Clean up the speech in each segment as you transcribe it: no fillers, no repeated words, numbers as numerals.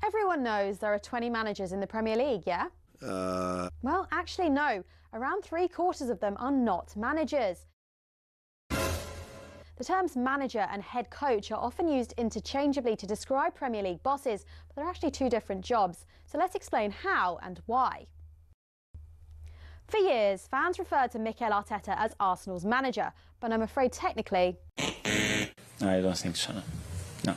Everyone knows there are 20 managers in the Premier League, yeah? Well, actually, no. Around 3/4 of them are not managers. The terms manager and head coach are often used interchangeably to describe Premier League bosses, but they're actually two different jobs. So let's explain how and why. For years, fans referred to Mikel Arteta as Arsenal's manager, but I'm afraid technically... I don't think so, no.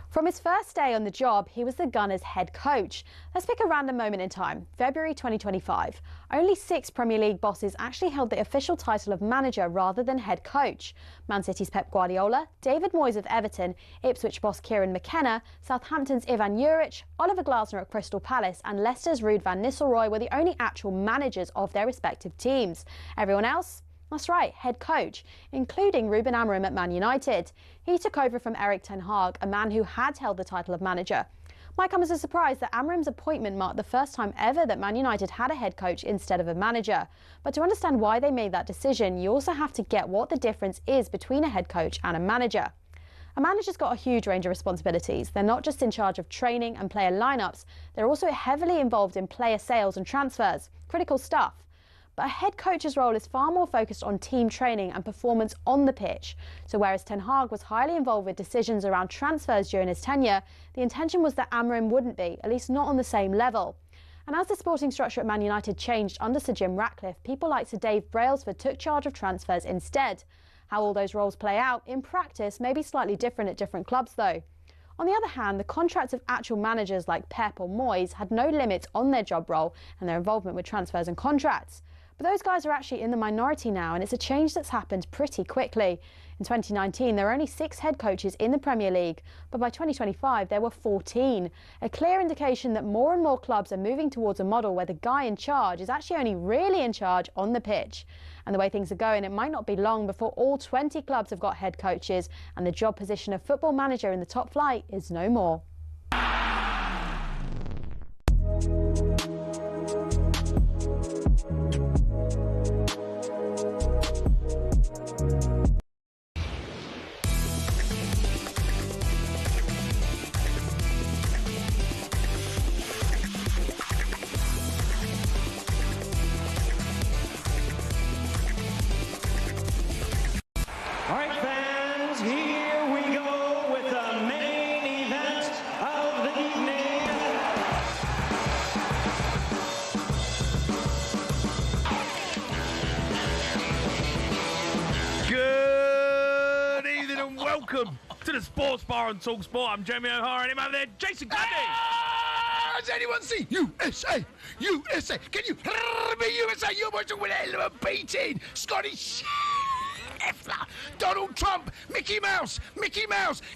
From his first day on the job, he was the Gunners' head coach. Let's pick a random moment in time, February 2025. Only 6 Premier League bosses actually held the official title of manager rather than head coach. Man City's Pep Guardiola, David Moyes of Everton, Ipswich boss Kieran McKenna, Southampton's Ivan Juric, Oliver Glasner at Crystal Palace and Leicester's Ruud van Nistelrooy were the only actual managers of their respective teams. Everyone else? That's right, head coach, including Ruben Amorim at Man United. He took over from Erik ten Hag, a man who had held the title of manager. Might come as a surprise that Amorim's appointment marked the first time ever that Man United had a head coach instead of a manager. But to understand why they made that decision, you also have to get what the difference is between a head coach and a manager. A manager's got a huge range of responsibilities. They're not just in charge of training and player lineups, they're also heavily involved in player sales and transfers. Critical stuff. But a head coach's role is far more focused on team training and performance on the pitch. So whereas Ten Hag was highly involved with decisions around transfers during his tenure, the intention was that Amorim wouldn't be, at least not on the same level. And as the sporting structure at Man United changed under Sir Jim Ratcliffe, people like Sir Dave Brailsford took charge of transfers instead. How all those roles play out in practice may be slightly different at different clubs though. On the other hand, the contracts of actual managers like Pep or Moyes had no limits on their job role and their involvement with transfers and contracts. But those guys are actually in the minority now, and it's a change that's happened pretty quickly. In 2019, there were only 6 head coaches in the Premier League, but by 2025, there were 14. A clear indication that more and more clubs are moving towards a model where the guy in charge is actually only really in charge on the pitch. And the way things are going, it might not be long before all 20 clubs have got head coaches, and the job position of football manager in the top flight is no more. welcome to the Sports Bar on talkSPORT. I'm Jamie O'Hara, and him over there, Jason Cundy. Does anyone see? USA! USA! Can you hear me, USA? You're about to win a hell of a beating! Scotty Scheffler! Donald Trump! Mickey Mouse!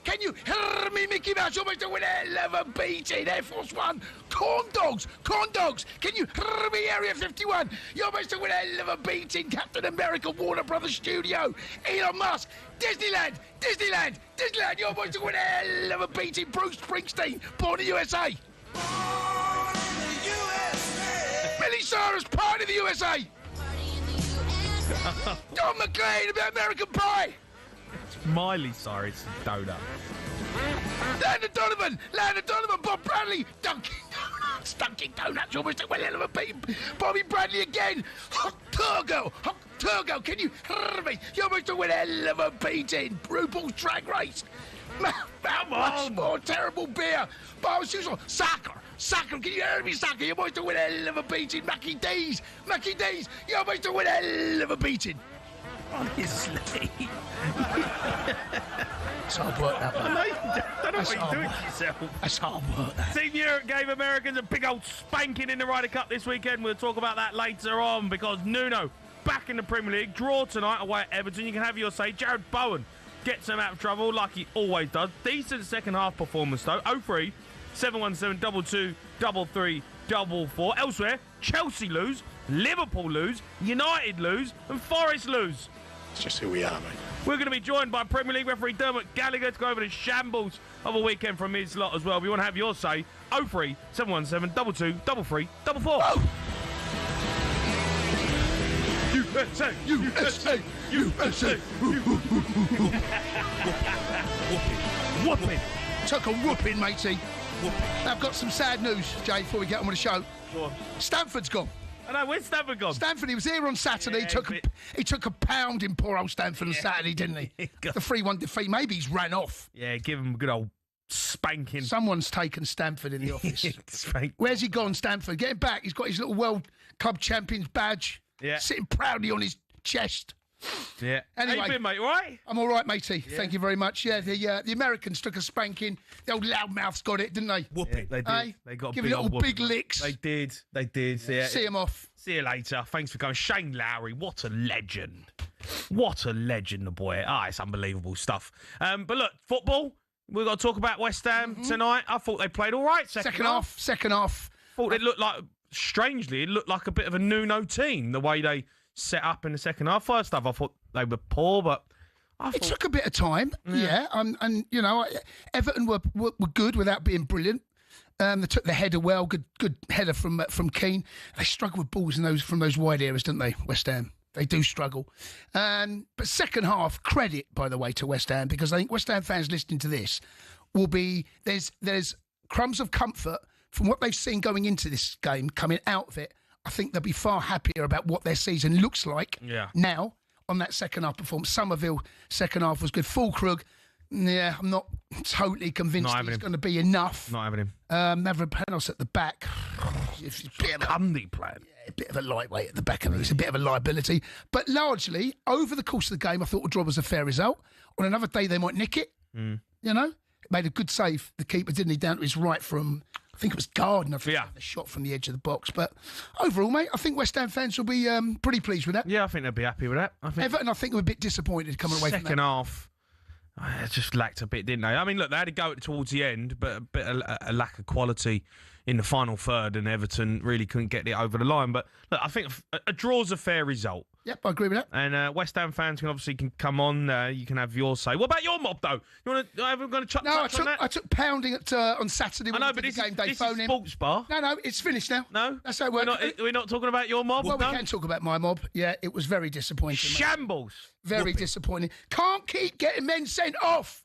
Can you hear me, Mickey Mouse? You're about to win a hell of a beating! Air Force One! Corn dogs! Can you hear me, Area 51? You're about to win a hell of a beating! Captain America, Warner Brothers Studio! Elon Musk! Disneyland! You're about to win a hell of a beating! Bruce Springsteen! Born in the USA! Miley Cyrus, part of the USA. Don McLean about American Pie. Miley Cyrus, donut. Landon Donovan, Bob Bradley, Dunkin' Donuts, almost a hell of a beat. Bobby Bradley again. Hot Turgo, can you hear me? You're almost a hell of a beating. RuPaul's Drag Race. Much more terrible beer. Barbara Susan, Soccer, can you hear me, Soccer? You're about to win a hell of a beating. Mackie D's, you're about to win a hell of a beating. Honestly. It's hard work, that one. I don't know what you're doing to yourself. That's hard work, that. Team Europe gave Americans a big old spanking in the Ryder Cup this weekend. We'll talk about that later on because Nuno back in the Premier League. Draw tonight away at Everton. You can have your say. Jared Bowen gets them out of trouble like he always does. Decent second half performance though. 0-3, 7-1-7, 2-2, 3-3, 4-4. Elsewhere, Chelsea lose, Liverpool lose, United lose, and Forest lose. It's just who we are, mate. We're going to be joined by Premier League referee Dermot Gallagher to go over the shambles of a weekend from his lot as well. If you want to have your say, 0-3, 7-1-7, 2-2, 3-3, 4-4. Oh! USA! Whooping. Took a whooping, matey. I've got some sad news, Jay, before we get on with the show. Go on. Stanford's gone. I know, where's Stanford gone? Stanford, he was here on Saturday. Yeah, he took a pound in poor old Stanford on Saturday, didn't he? The 3-1 defeat. Maybe he's ran off. Yeah, give him a good old spanking. Someone's taken Stanford in the office. Spank. Where's he gone, Stanford? Get him back. He's got his little World Club Champions badge. Yeah. Sitting proudly on his chest. Yeah. Anyway, how you been, mate? All right? I'm all right, matey. Yeah. Thank you very much. Yeah, the Americans took a spanking. The old loudmouths got it, didn't they? Whooping. Yeah, they did. Hey? They got giving little big licks. They did. Yeah. See him off. See you later. Thanks for coming. Shane Lowry, what a legend. What a legend, the boy. It's unbelievable stuff. But look, football, we've got to talk about West Ham tonight. I thought they played all right second half. Second half. Thought it looked like, strangely, it looked like a bit of a Nuno team, the way they set up in the second half. First half, I thought they were poor, but it took a bit of time. Yeah. And you know, Everton were good without being brilliant. They took the header well, good header from Keane. They struggle with balls from those wide areas, don't they, West Ham? They do struggle. But second half, credit, by the way, to West Ham, because I think West Ham fans listening to this will be, there's crumbs of comfort from what they've seen going into this game, coming out of it. I think they'll be far happier about what their season looks like now on that second half performance. Somerville, second half was good. Fulkrug, I'm not totally convinced he's going to be enough. Not having him. Mavropanos at the back. Cundy playing. A bit of a lightweight at the back of it. It's a bit of a liability. But largely, over the course of the game, I thought the draw was a fair result. On another day, they might nick it. You know? Made a good save, the keeper, didn't he, down to his right from, I think it was Gardner, the shot from the edge of the box. But overall, mate, I think West Ham fans will be pretty pleased with that. Yeah, I think they'll be happy with that. Everton, I think, were a bit disappointed coming away from that. Second half, it just lacked a bit, didn't they? I mean, look, they had to go towards the end, but a lack of quality in the final third, and Everton really couldn't get it over the line. But look, I think a draw's a fair result. Yep, I agree with that. And West Ham fans can come on. You can have your say. What about your mob, though? I haven't got to touch on that. I took pounding on Saturday. I know, but this is Sports Bar. No, it's finished now. No, that's how it works. We're not talking about your mob. Well, we can talk about my mob. Yeah, it was very disappointing. Shambles. Very disappointing. Can't keep getting men sent off.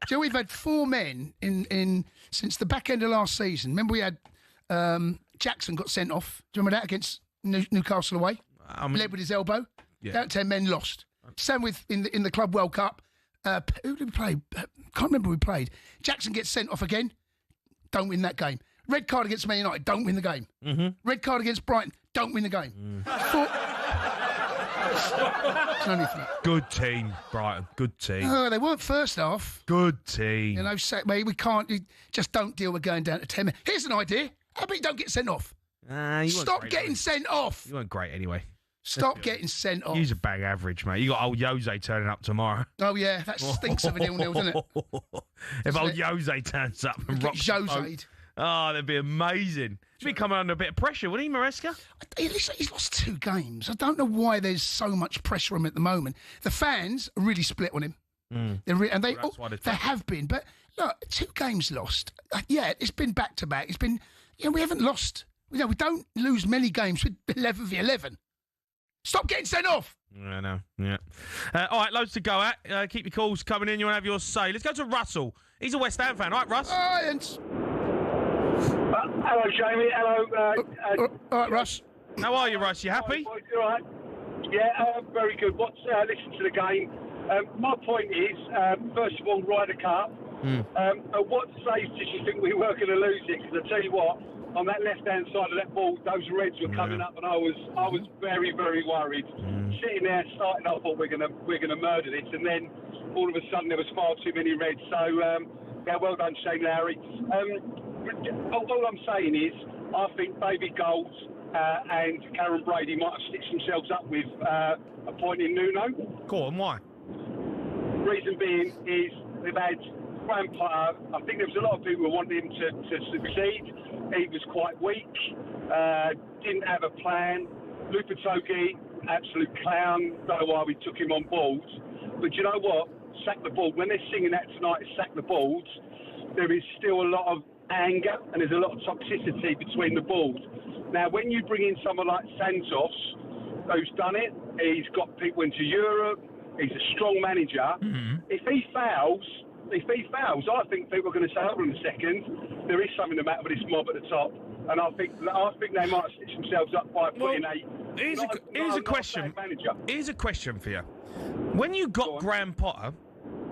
Joe, we've had 4 men in since the back end of last season. Remember we had Jackson got sent off. Do you remember that against Newcastle away? Led with his elbow. Yeah. Down 10 men lost. Same with in the Club World Cup. Who did we play? Can't remember who we played. Jackson gets sent off again. Don't win that game. Red card against Man United. Don't win the game. Red card against Brighton. Don't win the game. There's no need for that. Good team, Brighton. Good team. Oh, they weren't first half. Good team. You know, we can't. You just don't deal with going down to 10 minutes. Here's an idea. How about you don't get sent off? Stop getting sent off. You weren't great anyway. Stop getting sent off. He's a bang average, mate. You got old Jose turning up tomorrow. Oh, yeah, that stinks of a 0-0, doesn't it? If old Jose turns up and rocks the boat. Oh, that'd be amazing. He'd be coming under a bit of pressure, wouldn't he, Maresca? He's lost 2 games. I don't know why there's so much pressure on him at the moment. The fans are really split on him. They have been. But look, 2 games lost. Yeah, it's been back-to-back. It's been, we haven't lost. We don't lose many games with 11 v 11. Stop getting sent off. I know, yeah. All right, loads to go at. Keep your calls coming in. You want to have your say. Let's go to Russell. He's a West Ham fan. All right, Russ? Hello, Jamie. Hello. All right, Russ. How are you, Russ? You happy? You all right? Yeah, very good. Listen to the game. My point is, first of all, Ryder Cup. At what stage did you think we were going to lose it? Because I tell you what, on that left-hand side of that ball, those Reds were coming up, and I was very, very worried. Sitting there, starting, I thought we're gonna murder this, and then all of a sudden there was far too many Reds. So well done, Shane Lowry. All I'm saying is, I think Baby Gold and Karen Brady might have stitched themselves up with appointing Nuno. Go on, why? Reason being is they've had Graham Potter. I think there was a lot of people who wanted him to succeed. He was quite weak, didn't have a plan. Lupatogi, absolute clown. Don't know why we took him on board. But you know what? Sack the board. When they're singing that tonight, sack the boards, there is still a lot of anger and there's a lot of toxicity between the board. Now, when you bring in someone like Santos, who's done it, he's got people into Europe, he's a strong manager. If he fails, I think people are going to say, hold on a second, there is something the matter with this mob at the top. And I think they might stitch themselves up by putting Here's a question. Here's a question for you. When you got Graham Potter,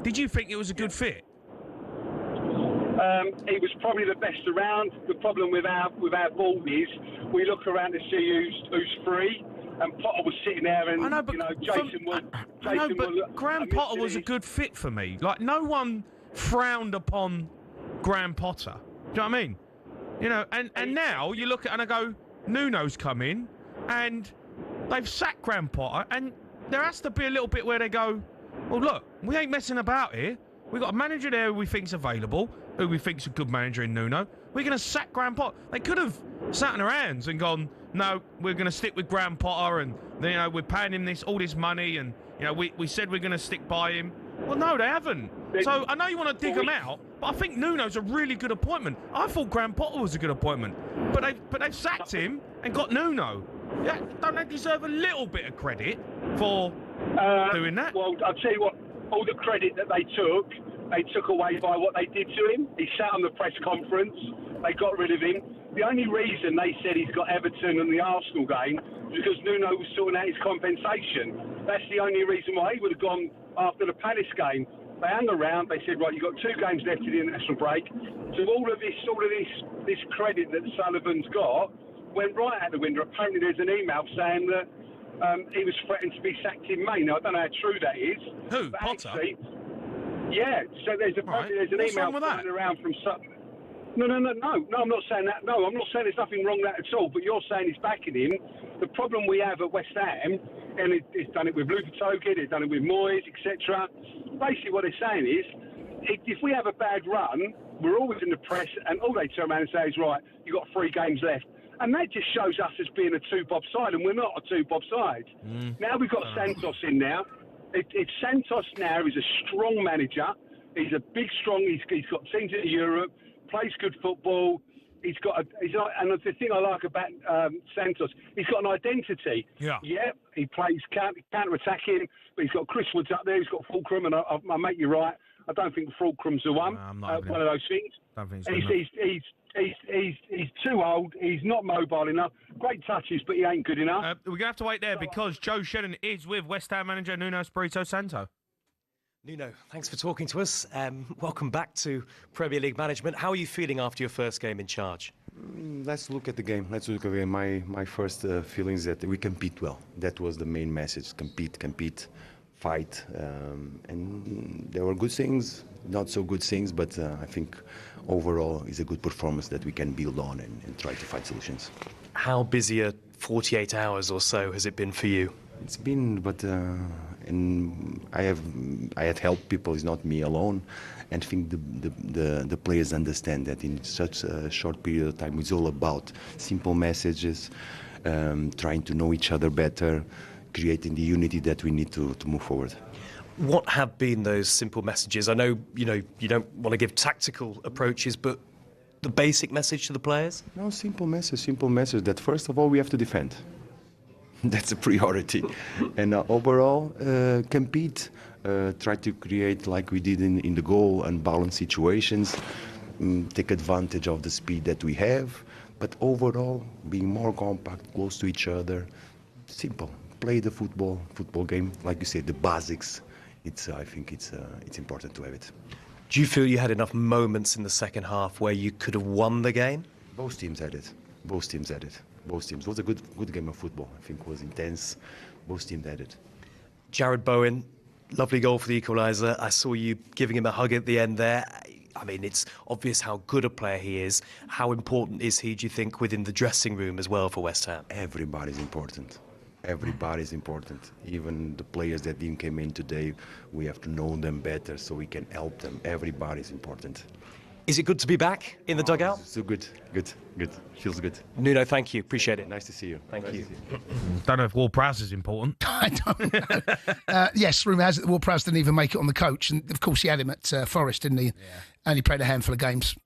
did you think it was a good fit? He was probably the best around. The problem with our board is we look around to see who's free, and Potter was sitting there, and Graham Potter was a good fit for me. Like, no one frowned upon Graham Potter. Do you know what I mean? And now you look at and I go, Nuno's come in, and they've sacked Graham Potter, and there has to be a little bit where they go, well, look, we ain't messing about here. We've got a manager there who we think's available, who we think's a good manager in Nuno. We're going to sack Graham Potter. They could have sat in their hands and gone, no, we're going to stick with Graham Potter, and we're paying him all this money, and we said we're going to stick by him. Well, no, they haven't. So I know you want to dig them out, but I think Nuno's a really good appointment. I thought Graham Potter was a good appointment, but they've sacked him and got Nuno. Yeah, don't they deserve a little bit of credit for doing that? Well, I'll tell you what, all the credit that they took away by what they did to him. He sat on the press conference. They got rid of him. The only reason they said he's got Everton and the Arsenal game is because Nuno was sorting out his compensation. That's the only reason why he would have gone after the Palace game. They hung around. They said, right, you've got 2 games left to the international break. So all of this credit that Sullivan's got went right out the window. Apparently there's an email saying that he was threatened to be sacked in May. Now, I don't know how true that is. Who? Potter? Actually, yeah, so there's an email flying around from Sutton. No, I'm not saying that. No, I'm not saying there's nothing wrong with that at all, but you're saying he's backing him. The problem we have at West Ham, and it's done it with Lupatogi, they've done it with Moyes, etc. Basically what they're saying is, if we have a bad run, we're always in the press, and all they turn around and say is, right, you've got 3 games left. And that just shows us as being a 2-bob side, and we're not a 2-bob side. Now we've got Santos in now. If Santos now is a strong manager, he's a big, strong, he's got teams in Europe, plays good football, and the thing I like about Santos, he's got an identity. Yeah, he plays counter-attacking, but he's got Chris Woods up there, he's got Fulcrum, and I make you right, I don't think Fulcrum's the one. One of those things. Don't think he's too old. He's not mobile enough. Great touches, but he ain't good enough. We're going to have to wait there because Joe Shannon is with West Ham manager Nuno Espirito Santo. Nuno, thanks for talking to us. Welcome back to Premier League management. How are you feeling after your first game in charge? Let's look at the game. My first feeling is that we compete well. That was the main message. Compete, fight. And there were good things, not so good things, but I think overall it's a good performance that we can build on and try to find solutions. How busy a 48 hours or so has it been for you? It's been, but and I had helped people. It's not me alone, and I think the players understand that in such a short period of time, it's all about simple messages, trying to know each other better, creating the unity that we need to move forward. What have been those simple messages? I know you don't want to give tactical approaches, but the basic message to the players? No, simple message. That first of all we have to defend. That's a priority. And overall, compete, try to create, like we did in the goal, unbalanced situations, take advantage of the speed that we have, but overall, being more compact, close to each other, simple. Play the football game, like you said, the basics. I think it's important to have it. Do you feel you had enough moments in the second half where you could have won the game? Both teams had it. It was a good game of football. I think it was intense. Both teams had it. Jared Bowen, lovely goal for the equaliser. I saw you giving him a hug at the end there. I mean, it's obvious how good a player he is. How important is he, do you think, within the dressing room as well for West Ham? Everybody's important. Even the players that didn't come in today, we have to know them better so we can help them. Everybody's important. Is it good to be back in the dugout? So good. Feels good. Nuno, thank you. Appreciate it. Nice to see you. Thank you. Don't know if Ward-Prowse is important. I don't know. Yes, rumour has it that Ward-Prowse didn't even make it on the coach. And, of course, he had him at Forest, didn't he? Yeah. Only played a handful of games.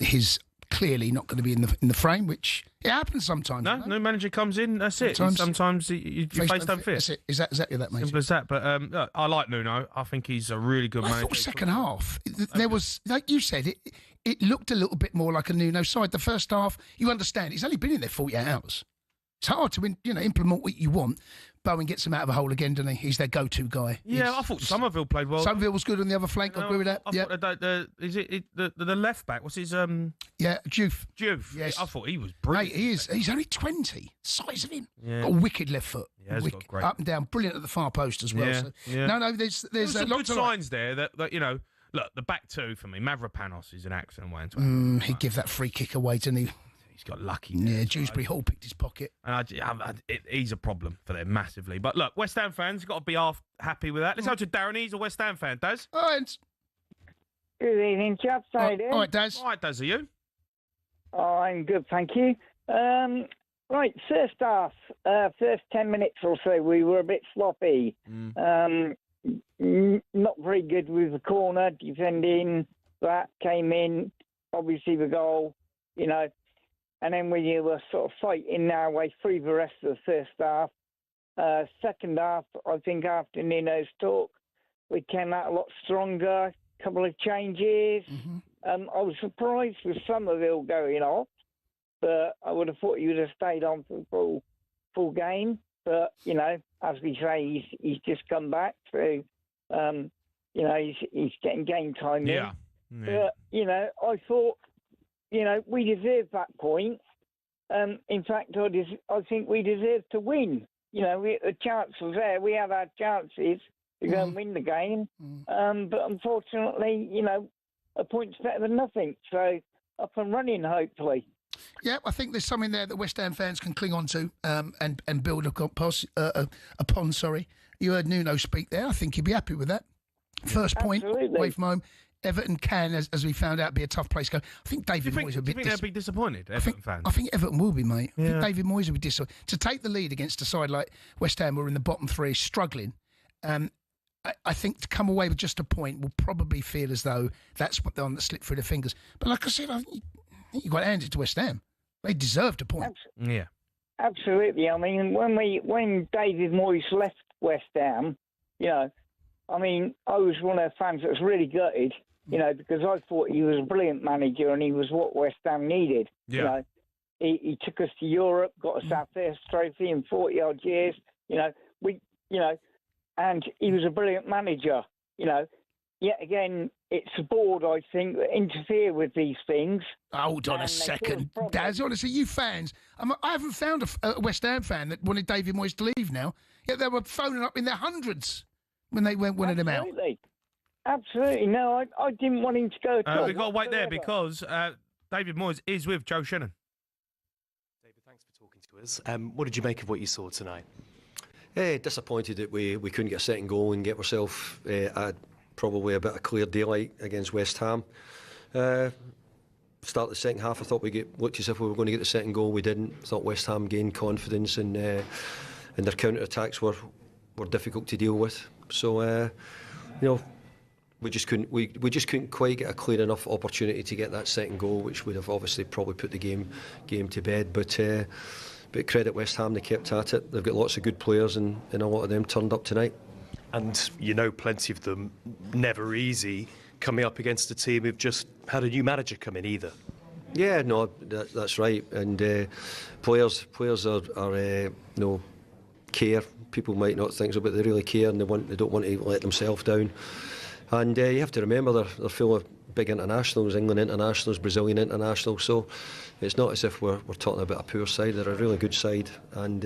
He's clearly not going to be in the frame, which it happens sometimes. No, new manager comes in, that's it. Sometimes your face don't fit. That's it. Is that exactly that, mate? Simple as that. But look, I like Nuno. I think he's a really good manager. I thought second half, there was, like you said, it looked a little bit more like a Nuno side. The first half, you understand, he's only been in there 48 hours. It's hard to implement what you want. Bowen gets him out of a hole again, doesn't he? He's their go-to guy. Yeah, I thought Somerville played well. Somerville was good on the other flank. I agree with that. I thought the left back? What's his Yeah, Juve. Yes, I thought he was brilliant. Mate, he is. He's only 20. Size of him. Yeah. Got a wicked left foot. Yeah, he's got great. Up and down, brilliant at the far post as well. Yeah, So, yeah. No, there's some lots good of signs there that look, the back two for me. Mavropanos is an excellent way into he'd give that free kick away, didn't he? He's got lucky. Yeah, Dewsbury Hall picked his pocket. And he's a problem for them massively. But look, West Ham fans got to be half happy with that. Let's go to Darren. He's a West Ham fan. Daz? All right. Good evening, chaps. How you doing? All right, Daz. All right, Daz, are you? I'm good, thank you. Right, first half, first 10 minutes or so, we were a bit sloppy. Not very good with the corner, defending. That came in, obviously the goal, and then we were sort of fighting our way through the rest of the first half. Second half, I think after Nuno's talk, we came out a lot stronger, a couple of changes. I was surprised with Somerville going off, but I would have thought he would have stayed on for the full game. But, as we say, he's just come back, so, he's getting game time in. Yeah. But, I thought, we deserved that point. In fact, I think we deserved to win. The chance was there. We had our chances to go and win the game. But unfortunately, a point's better than nothing. So up and running, hopefully. Yeah, I think there's something there that West Ham fans can cling on to and build upon. You heard Nuno speak there. I think he'd be happy with that. First point away from home. Everton can, as we found out, be a tough place to go. I think David Moyes will be. Do you think they'll be disappointed, Everton fans? I think Everton will be, mate. Yeah. I think David Moyes will be disappointed. To take the lead against a side like West Ham, who are in the bottom three, struggling, I think to come away with just a point will probably feel as though that's what they're on that slipped through their fingers. But like I said, I think you've got to hand it to West Ham. They deserved a point. Yeah. Absolutely. I mean, when David Moyes left West Ham, I was one of the fans that was really gutted, because I thought he was a brilliant manager and he was what West Ham needed. Yeah. He took us to Europe, got us our first trophy in 40-odd years. And he was a brilliant manager. yet again, it's the board, I think, that interfere with these things. Hold on a second, Daz. Honestly, you fans, I haven't found a West Ham fan that wanted David Moyes to leave now. Yet they were phoning up in their hundreds when they went winning him out. Absolutely. No, I didn't want him to go at all. We've got to wait there because David Moyes is with Joe Shannon. David, thanks for talking to us. What did you make of what you saw tonight? Disappointed that we couldn't get a second goal and get ourselves probably a bit of clear daylight against West Ham. Start the second half, I thought looked as if we were going to get the second goal. We didn't. I thought West Ham gained confidence and their counter attacks were difficult to deal with. So we just couldn't quite get a clear enough opportunity to get that second goal, which would have obviously probably put the game to bed. But credit West Ham, they kept at it. They've got lots of good players and a lot of them turned up tonight. And plenty of them, never easy, coming up against a team who've just had a new manager come in either. Yeah, no, that's right. And players are care. People might not think so, but they really care and they don't want to let themselves down. And you have to remember they're full of big internationals, England internationals, Brazilian internationals. So it's not as if we're talking about a poor side. They're a really good side, and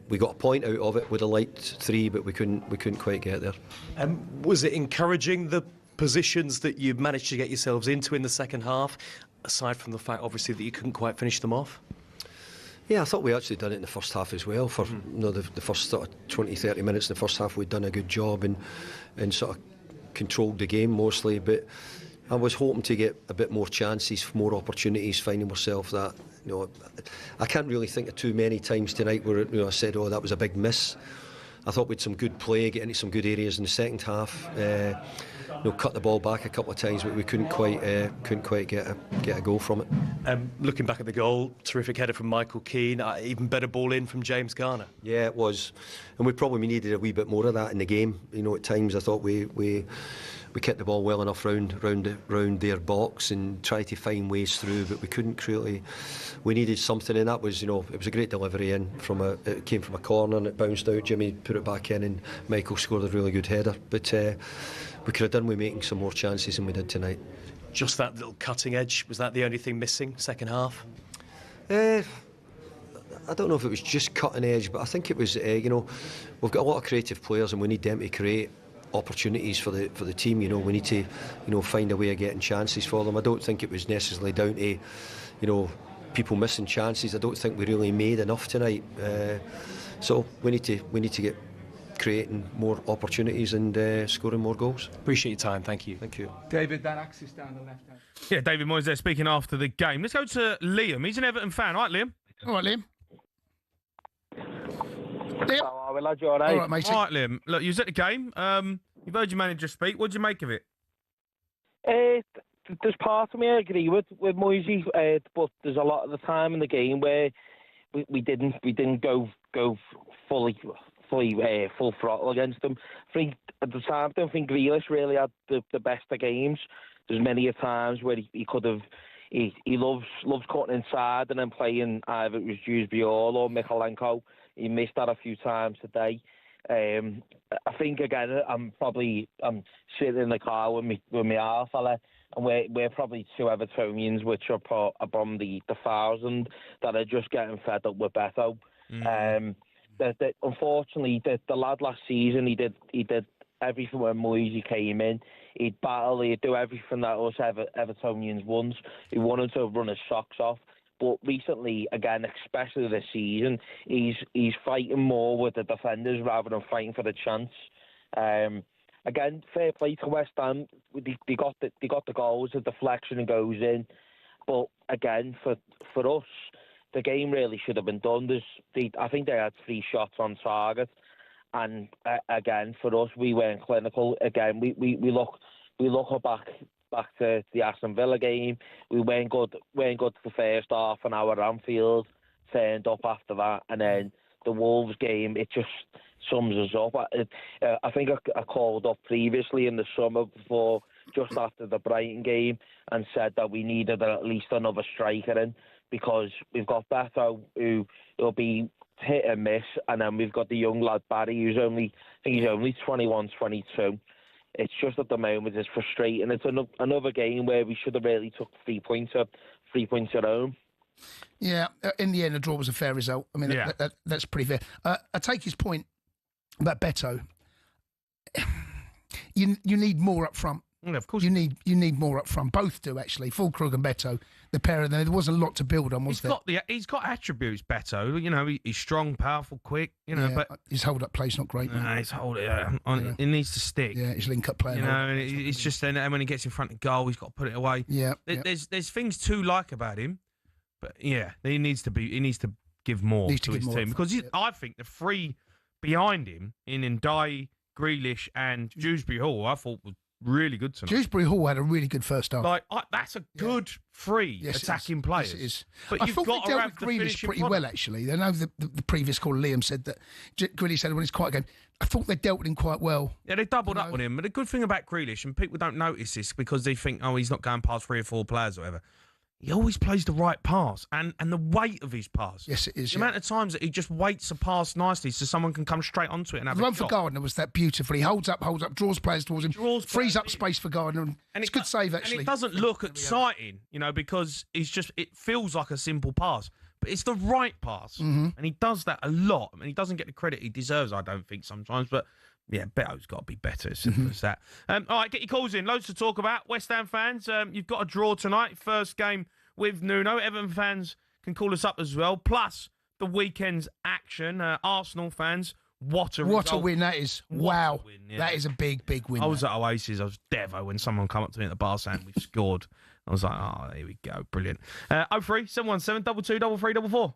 we got a point out of it with a light 3, but we couldn't quite get there. Was it encouraging, the positions that you managed to get yourselves into in the second half, aside from the fact obviously that you couldn't quite finish them off? Yeah, I thought we actually done it in the first half as well. For the first sort of 20-30 minutes in the first half, we'd done a good job and sort of controlled the game mostly. But I was hoping to get a bit more chances, more opportunities, finding myself that. I can't really think of too many times tonight where I said, "Oh, that was a big miss." I thought we had some good play, get into some good areas in the second half. Cut the ball back a couple of times, but we couldn't quite get a goal from it. Looking back at the goal, terrific header from Michael Keane, even better ball in from James Garner. Yeah, it was, and we probably needed a wee bit more of that in the game. At times I thought we kept the ball well enough round their box and tried to find ways through, but we couldn't really. We needed something, and that was, it was a great delivery in it came from a corner and it bounced out. Jimmy put it back in, and Michael scored a really good header. But we could have done with making some more chances than we did tonight. Just that little cutting edge, was that the only thing missing second half? I don't know if it was just cutting edge, but I think it was. We've got a lot of creative players, and we need them to create opportunities for the team. We need to find a way of getting chances for them. I don't think it was necessarily down to people missing chances. I don't think we really made enough tonight. So we need to get creating more opportunities and scoring more goals. Appreciate your time. Thank you. Thank you. David, that axis down the left hand. Yeah, David Moyes there speaking after the game. Let's go to Liam. He's an Everton fan. All right, Liam? All right, Liam. How are we, lads? You all right? All right, mate. All right, Liam. Look, you was at the game. You've heard your manager speak. What did you make of it? There's part of me I agree with Moyes, but there's a lot of the time in the game where we didn't go full throttle against them. I think at the time, I don't think Grealish really had the best of games. There's many times where he could have. He loves cutting inside and then playing either it was Dewsbury or Mikalenko. He missed that a few times today. I think again, I'm sitting in the car with my half fella, and we're probably two Evertonians which are from the 1,000 that are just getting fed up with Beto. Unfortunately, the lad last season he did everything when Moyes came in. He'd battle, he'd do everything that us Evertonians wants. He wanted to run his socks off. But recently, again, especially this season, he's fighting more with the defenders rather than fighting for the chance. Again, fair play to West Ham. They got the goals, the deflection goes in. But again, for us, the game really should have been done. I think they had 3 shots on target, and again, for us, we weren't clinical. Again, we look back to the Aston Villa game. We weren't good for the first half an hour at Anfield, turned up after that, and then the Wolves game, it just sums us up. I think I called up previously in the summer before, just after the Brighton game, and said that we needed at least another striker in, because we've got Beto, who will be hit and miss, and then we've got the young lad Barry, who's only 21, 22. It's just at the moment it's frustrating. It's another game where we should have really took 3 points at home. Yeah, in the end, the draw was a fair result. I mean, that's pretty fair. I take his point about Beto. You need more up front. Yeah, of course. You need more up front. Both do, actually. Fulkrug and Beto, the pair of them. There wasn't a lot to build on, was there? He's got attributes, Beto. You know, he's strong, powerful, quick. You know, but his hold-up play's not great. His it needs to stick. Yeah, his link-up play. You know, and it's just then, and when he gets in front of goal, he's got to put it away. Yeah. There's things to like about him, but yeah, he needs to give more to his team because I think the three behind him in Ndiaye, Grealish, and Dewsbury Hall, I thought was really good tonight. Dewsbury Hall had a really good first half. That's a good three attacking players. Yes, it is. But I thought they dealt with Grealish pretty well, actually. I know the previous caller, Liam, said that Grealish said when it's quite a game. I thought they dealt with him quite well. Yeah, they doubled up on him. But the good thing about Grealish, and people don't notice this because they think, oh, he's not going past 3 or 4 players or whatever. He always plays the right pass and the weight of his pass. Yes, it is. The amount of times that he just waits a pass nicely so someone can come straight onto it and have the a run shot. for Gardner was that beautiful. He holds up, draws players towards him, frees up space for Gardner. And it's a good save, actually. And it doesn't look exciting, you know, because it feels like a simple pass. But it's the right pass. Mm-hmm. And he does that a lot. I mean, he doesn't get the credit he deserves, I don't think, sometimes. But yeah, Beto's got to be better. As simple as that. All right, get your calls in. Loads to talk about. West Ham fans, you've got a draw tonight. First game with Nuno. Everton fans can call us up as well. Plus the weekend's action. Arsenal fans, what a win that is. Wow. Win, yeah. That is a big, big win. I was at Oasis. I was devo when someone come up to me at the bar saying we've scored. I was like, oh, there we go. Brilliant. 03 717 22 3344.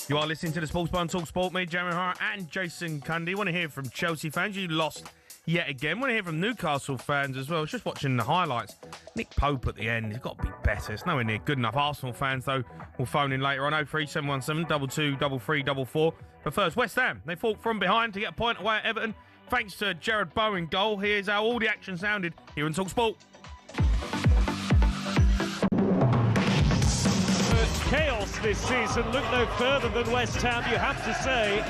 You are listening to the Sports Bar on talkSPORT. Me, Jamie O'Hara and Jason Cundy. Want to hear from Chelsea fans? You lost yet again. Want to hear from Newcastle fans as well. I was just watching the highlights. Nick Pope at the end. He's got to be better. It's nowhere near good enough. Arsenal fans, though, will phone in later on. 03717 22 3344. But first, West Ham. They fought from behind to get a point away at Everton. Thanks to Jared Bowen goal. Here's how all the action sounded here on talkSPORT. Chaos this season. Look no further than West Ham, you have to say.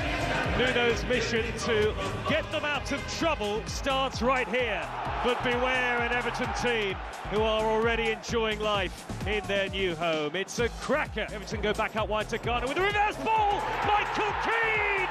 Nuno's mission to get them out of trouble starts right here. But beware an Everton team who are already enjoying life in their new home. It's a cracker. Everton go back out wide to Garner with a reverse ball. Michael Keane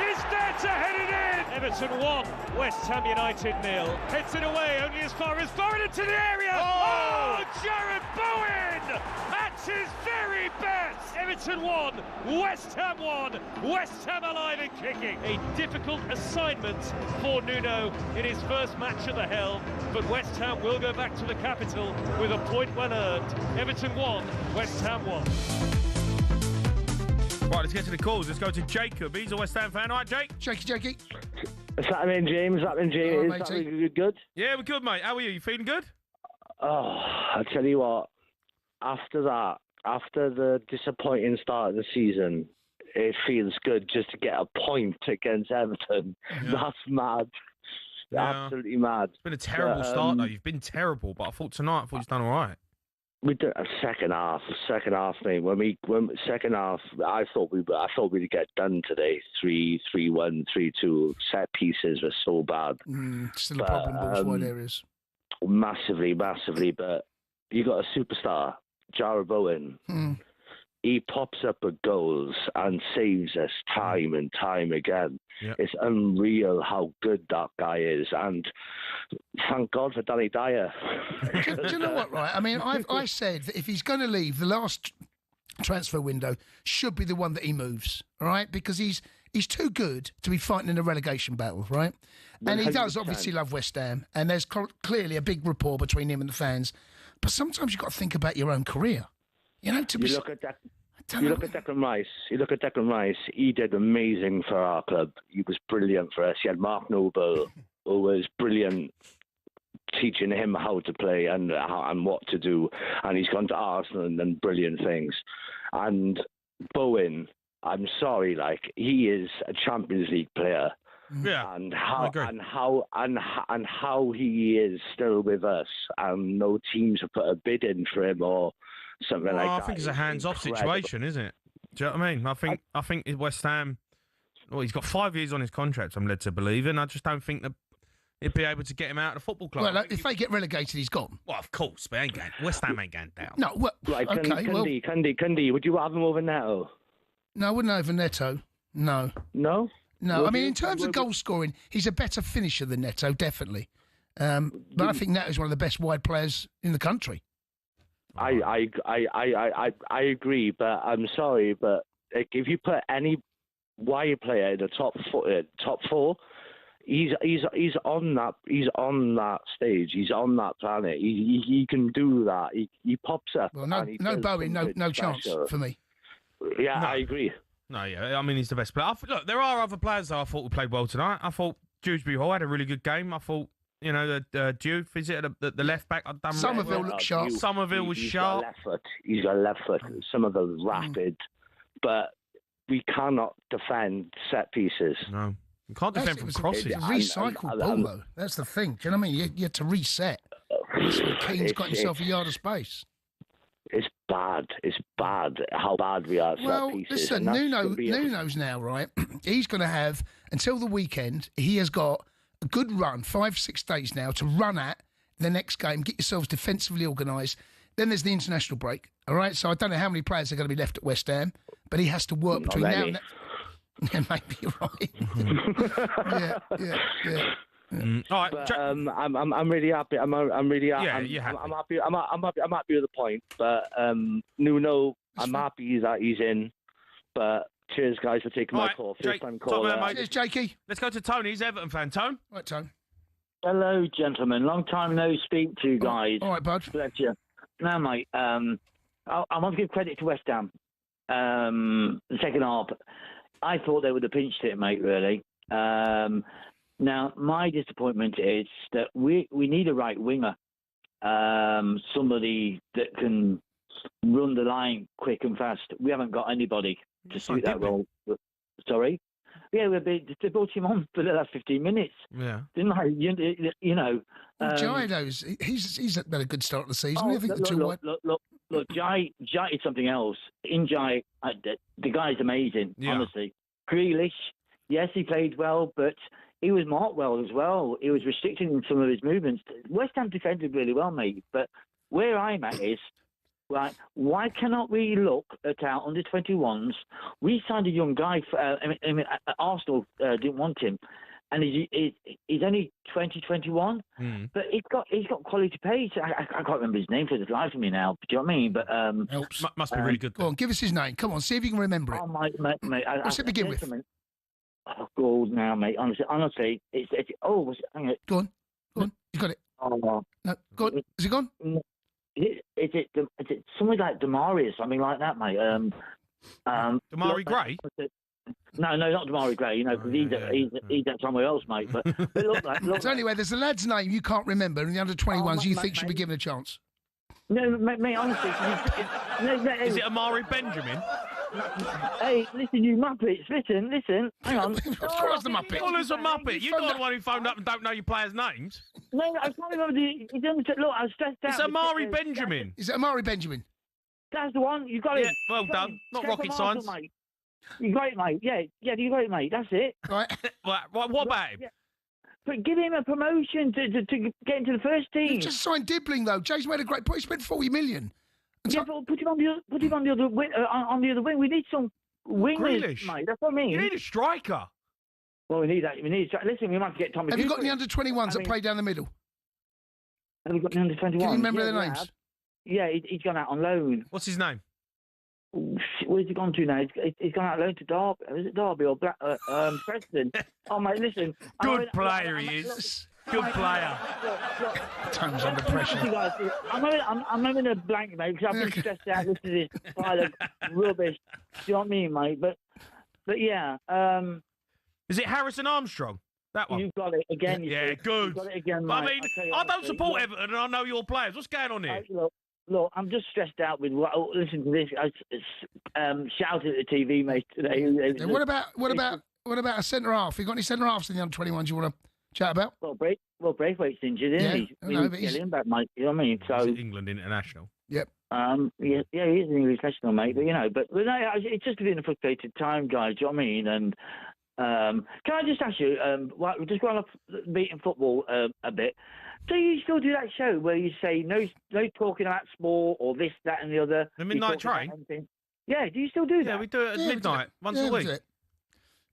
is there to head it in. Everton 1, West Ham United 0. Heads it away, only as far as Bowen into the area. Oh, Jared Bowen at his very best. Everton 1, West Ham 1. West Ham alive and kicking. A difficult assignment for Nuno in his first match at the helm, but West Ham will go back to the capital with a point well earned. Everton 1, West Ham 1. Right, let's get to the calls. Let's go to Jacob. He's a West Ham fan. All right, Jake? Jakey. Is that in, James? Is that in, James? Right, is that good? Yeah, we're good, mate. How are you? You feeling good? Oh, I tell you what, after the disappointing start of the season, it feels good just to get a point against Everton. Yeah. That's mad. Yeah. Absolutely mad. It's been a terrible start, though. You've been terrible, but I thought you've done all right. We did a second half, mate. Second half, I thought we'd get done today. 3-1, 3-2. Set pieces were so bad. Still a problem, both wide areas. Massively. But you got a superstar, Jared Bowen. He pops up with goals and saves us time and time again. Yep. It's unreal how good that guy is, and thank God for Danny Dyer. do you know what, right? I mean, I said that if he's going to leave, the last transfer window should be the one that he moves, all right? Because he's too good to be fighting in a relegation battle, right? And 100%. He does obviously love West Ham, and there's clearly a big rapport between him and the fans. But sometimes you've got to think about your own career. You know, you look at Declan Rice. He did amazing for our club. He was brilliant for us. He had Mark Noble, who was brilliant, teaching him how to play and what to do. And he's gone to Arsenal and done brilliant things. And Bowen, I'm sorry, he is a Champions League player. Yeah, and how he is still with us, and no teams have put a bid in for him or something like that. I think it's a hands-off situation, isn't it? Do you know what I mean? I think West Ham. Well, he's got 5 years on his contract, I'm led to believe, and I just don't think that he'd be able to get him out of the football club. Well, if they get relegated, he's gone. Well, of course, but West Ham ain't going down. No, well, right, Cundy, would you have him over Neto? No, I wouldn't over Neto. No. No? No, I mean, in terms of goal scoring, he's a better finisher than Neto, definitely. But I think Neto's one of the best wide players in the country. I agree, but I'm sorry, but if you put any wide player in the top four, he's on that stage. He's on that planet. He can do that. He pops up. Well, no Bowen, no chance for me. Yeah, no. I agree. No, yeah, I mean, he's the best player. Look, there are other players that I thought would play well tonight. I thought Dewsbury Hall had a really good game. I thought, the Dewey, is it the left back? Somerville looked sharp. Somerville was sharp. He's got a left foot. Somerville's rapid, but we cannot defend set pieces. No, you can't defend from crosses. It's a recycled ball, though. That's the thing. Do you know what I mean? You had to reset. Keane's got himself a yard of space. It's bad. It's bad how bad we are at set pieces. Listen, Nuno's now, right? He's going to have, until the weekend, he has got a good run, 5-6 days now, to run at the next game, get yourselves defensively organised. Then there's the international break, all right? So I don't know how many players are going to be left at West Ham, but he has to work between now and then. Yeah, maybe you're right. yeah. All right, but, I'm really happy. I'm really happy. Yeah, you're happy. I'm happy. I'm happy with the point. But Nuno, I'm happy that he's in. But cheers, guys, for taking my call. First time call. Cheers, Jakey. Let's go to Tony. He's Everton fan. Tone. Right, Tone. Hello, gentlemen. Long time no speak to you guys. All right, bud. Bless you. No, mate. I want to give credit to West Ham. the second half, I thought they would have pinched it, mate, really. Now, my disappointment is that we need a right winger, somebody that can run the line quick and fast. We haven't got anybody to suit that role. Sorry? Yeah, they brought him on for the last 15 minutes. Yeah. Didn't I? You know. Jai, though, he's had a good start of the season. I think Look, Jai is something else. In Jai, the guy's amazing, honestly. Grealish, yes, he played well, but he was marked well as well. He was restricted in some of his movements. West Ham defended really well, mate. But where I'm at is, right, why cannot we look at our under-21s? We signed a young guy. Arsenal didn't want him. And he's only 21, but he's got quality pace. I can't remember his name for the life of me now. Do you know what I mean? But helps. Must be really good. Go on, give us his name. Come on, see if you can remember it. Oh, mate. What's it begin with? Oh, God, now, mate. Honestly, it's oh, hang on. Go on. You got it. Oh, no, go on. Is it gone? Is it something like Damari or something like that, mate? Damari Gray. No, not Damari Gray, you know, because he's at somewhere else, mate. But look, so anyway, there's a lad's name you can't remember, and the under-21s you think should be given a chance. No, mate, honestly. Is it Amari Benjamin? Hey, listen, you Muppets. Listen. Hang on. Of course, the Muppet. Well, there's a Muppet. You're not the one who phoned up and don't know your players' names. No, I can't remember look, I was stressed out. It's Amari Benjamin. Is it Amari Benjamin? That's the one. You got it. Yeah, well done. Not rocket science. Mate. You got it, mate. Yeah, you got it, mate. That's it. Right. What about him? Yeah. But give him a promotion to get into the first team. You just signed Dibbling, though. Jason made a great point. He spent 40 million. Yeah, but put him on the other wing. We need some wingers, mate. That's what I mean. You need a striker. Well, we need that. Listen, we might have to get Tommy. Have you got any under-21s that play down the middle? Have you got any under-21s? Can you remember their names? Yeah, he's gone out on loan. What's his name? Where's he gone to now? He's gone out on loan to Derby. Is it Derby or Preston? Oh, mate, listen. Good player he is. Good player. Tone's under pressure. I'm having a blank, mate, because I've been stressed out listening to this pile of rubbish. Do you know what I mean, mate? But yeah. Is it Harrison Armstrong? That one. You've got it again. Yeah, good. You've got it again, mate. I mean, I don't support Everton, and I know your players. What's going on here? Look, I'm just stressed out with what. Listen to this. I shouted at the TV, mate, today. What about a centre half? You got any centre halves in the under-21s you want to chat about? Well, Braithwaite's injured, isn't he? But he's him back, mate. You know what I mean? So England international. Yep. Yeah, he is an English national, mate. But no, it's just been a frustrated time, guys. Do you know what I mean? And can I just ask you? We're just going off beating football a bit. Do you still do that show where you say no talking about sport or this, that, and the other? The Midnight Train. Yeah, do you still do that? Yeah, we do it at midnight once a week.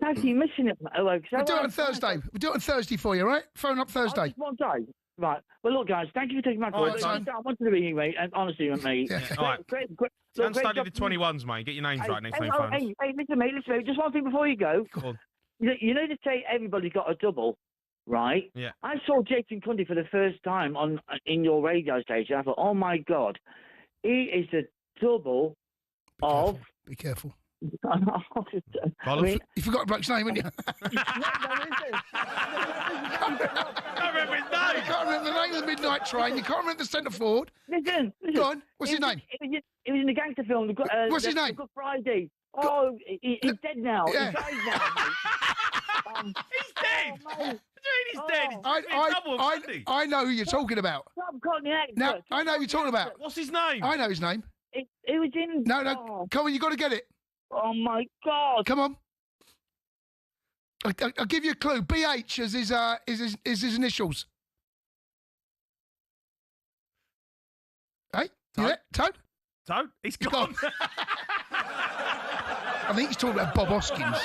I keep missing it. We'll do it on Thursday. We'll do it on Thursday for you, right? Phone up Thursday. One day. Right. Well, look, guys, thank you for taking my call. Right, I wanted to be here, mate, and honestly, mate. All right. Don't study the 21s, mate. Get your names right next time you phone us. Hey, listen, mate. Just one thing before you go. Go on. You know to say everybody's got a double, right? Yeah. I saw Jason Cundy for the first time in your radio station. I thought, oh my God, he is the double of. Be careful. I mean, you forgot a bloke's name, haven't you? I remember his name. You can't remember the name of the Midnight Train. You can't remember the centre forward. Listen. Go on. What's his name? He was in the gangster film. What's his name? Good Friday. Oh, he's dead now. Yeah. He died now. He's dead. He's dead. I know who you're talking about. Stop calling the actor. No, I know who you're talking about. What's his name? I know his name. It was in. No. Come on, you got to get it. Oh my God! Come on. I'll give you a clue. BH is his initials. Hey, you there? Toad? He's gone. I think he's talking about Bob Hoskins.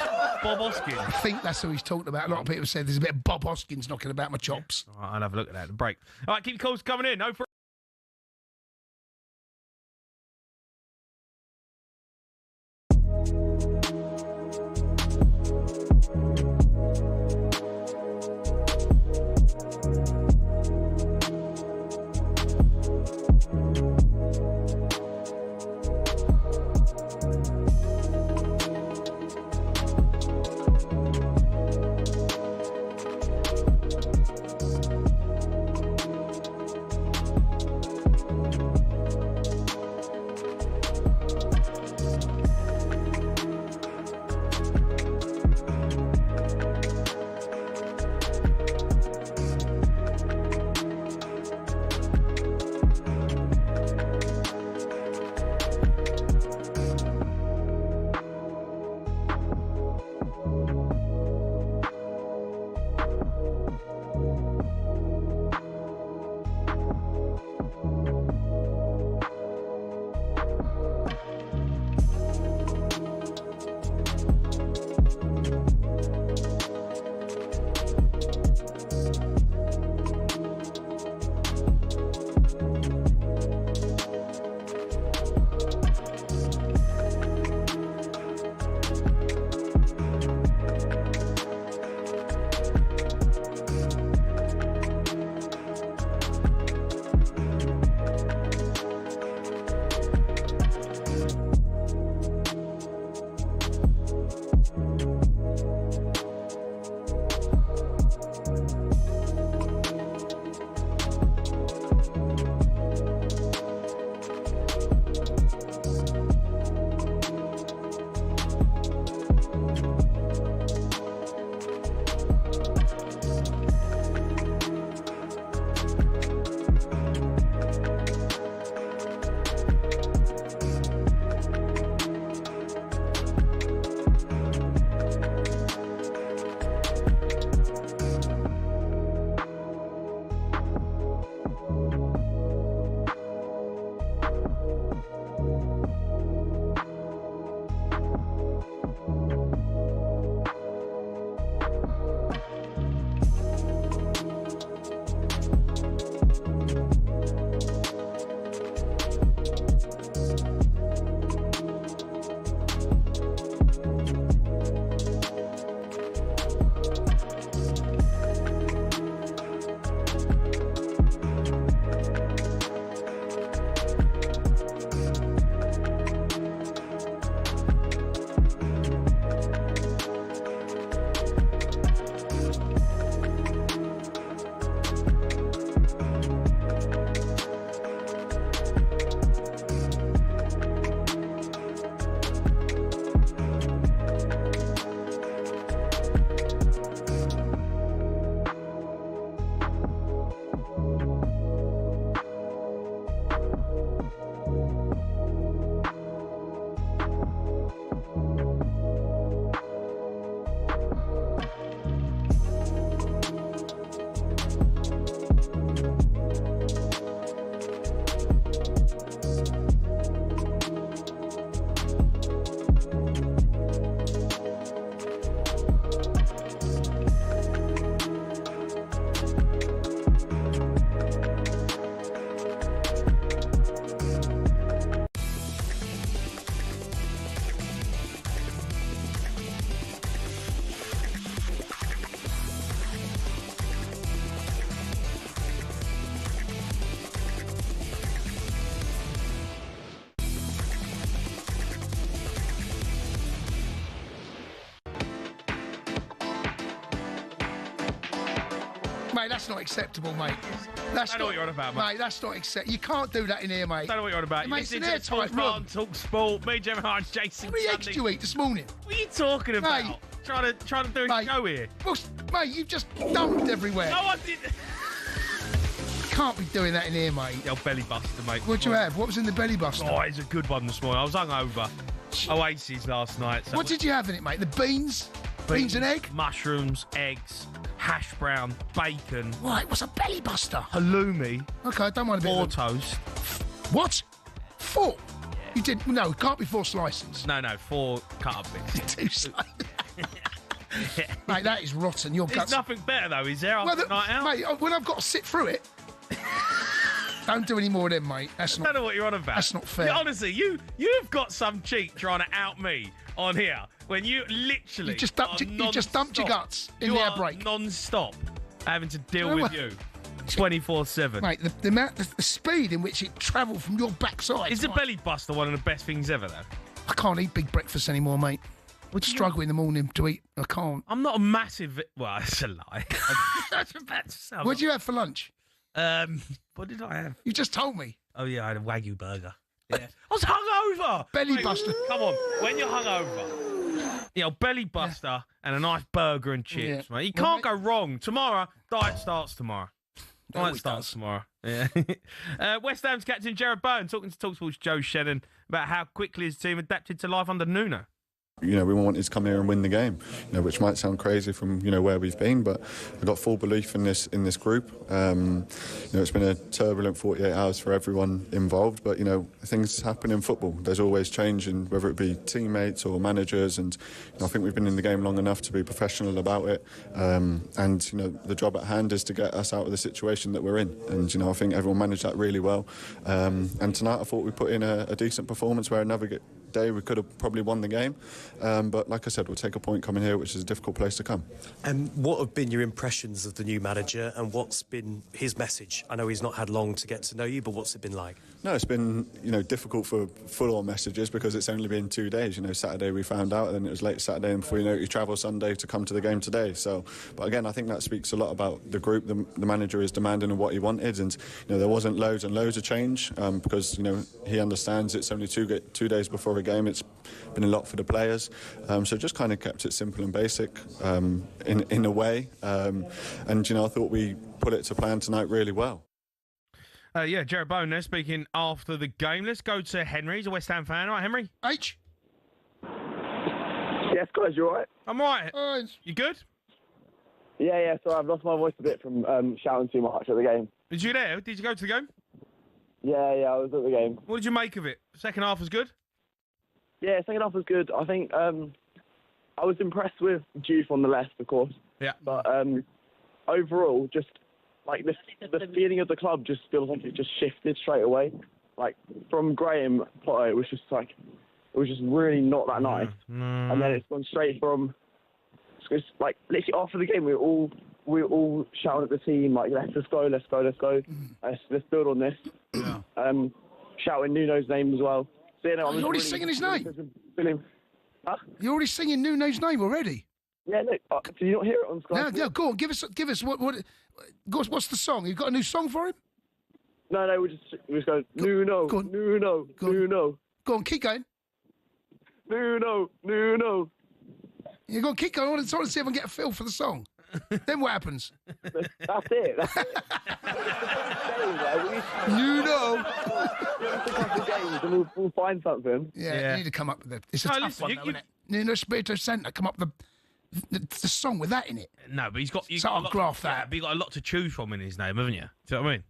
Bob Hoskins? I think that's who he's talking about. A lot of people said there's a bit of Bob Hoskins knocking about my chops. All right, I'll have a look at that at the break. All right, keep your calls coming in. No. Mate, that's not acceptable, mate. I don't know what you're on about, mate. Mate, that's not acceptable. You can't do that in here, mate. I don't know what you're on about. Mate, it's an airtight room. Talk sport. Me, Jamie O'Hara, and Jason How many eggs did you eat this morning? What are you talking about? Mate. Trying to do a show here. Well, mate, you've just dumped everywhere. No, I didn't. Can't be doing that in here, mate. Your belly buster, mate. What'd you have? What was in the belly buster? Oh, it's a good one this morning. I was hungover. Haaaaas last night. So what did you have in it, mate? The beans? Beans and egg? Mushrooms, eggs, hash brown, bacon. Right, what's a belly buster? Halloumi. Okay, I don't mind a bit. 4 toast. What? 4? You did? No, it can't be 4 slices. No, 4 cut-up bits. 2 slices. Mate, that is rotten. Your There's guts. nothing better, though, is there, after night out? Mate, when I've got to sit through it... Don't do any more of them, mate. That's not. I don't know what you're on about. That's not fair. Yeah, honestly, you've got some cheek trying to out me on here when you literally You just dumped your guts in the air break. Non-stop having to deal with you 24/7. Mate, the speed in which it travelled from your backside. Is the belly buster one of the best things ever, though? I can't eat big breakfast anymore, mate. Would struggle in the morning to eat. I can't. I'm not a massive. Well, that's a lie. That's about to sound. What did you have for lunch? What did I have? You just told me. Oh yeah, I had a Wagyu burger. Yeah. I was hungover. Belly buster. Come on, when you're hungover, belly buster and a nice burger and chips, mate. You can't go wrong. Tomorrow, diet starts tomorrow. Diet starts tomorrow. Yeah. West Ham's captain Jared Bowen talking to talkSPORT's Joe Shannon about how quickly his team adapted to life under Nuno. We wanted to come here and win the game, which might sound crazy from where we've been, but I've got full belief in this group. It's been a turbulent 48 hours for everyone involved, but things happen in football. There's always change, in whether it be teammates or managers, and I think we've been in the game long enough to be professional about it. And the job at hand is to get us out of the situation that we're in, and I think everyone managed that really well. And tonight I thought we put in a decent performance where another day we could have probably won the game, but like I said, we'll take a point coming here, which is a difficult place to come. And what have been your impressions of the new manager, and what's been his message? I know he's not had long to get to know you, but what's it been like? No, it's been difficult for full-on messages because it's only been 2 days. Saturday we found out, and then it was late Saturday, and before you know it, you travel Sunday to come to the game today. So, but again, I think that speaks a lot about the group. The manager is demanding of what he wanted, and there wasn't loads and loads of change because he understands it's only 2 days before a game. It's been a lot for the players, so just kind of kept it simple and basic in a way. And I thought we put it to plan tonight really well. Jared Bowen there speaking after the game. Let's go to Henry. He's a West Ham fan. All right, Henry? H? Yes, guys, you all right? I'm all right. You good? Yeah, so I've lost my voice a bit from shouting too much at the game. Was you there? Did you go to the game? Yeah, I was at the game. What did you make of it? Second half was good? Yeah, second half was good. I think I was impressed with Juve on the left, of course. Yeah. But overall, just like the feeling of the club just feels like it just shifted straight away. Like from Graham Potter, it was just really not that nice. And then it's gone straight from like literally after the game we were all shouting at the team like let's go, let's build on this. Yeah. Shouting Nuno's name as well. So, you're already singing his name? You're already singing Nuno's name already? Yeah, no, did you not hear it on Sky? No, go on, give us what's the song? You've got a new song for him? No, we just go, Nuno, Nuno, Nuno. Go on, keep going. Nuno. You go on, keep going. I want to see if I can get a feel for the song. Then what happens? That's it. Nuno. We'll find something. Yeah, you need to come up with it. It's a tough one, though, isn't it? Nuno Espirito Santo, come up with the song with that in it. No, but he's got... I'll graph that. But you've got a lot to choose from in his name, haven't you? Do you know what I mean?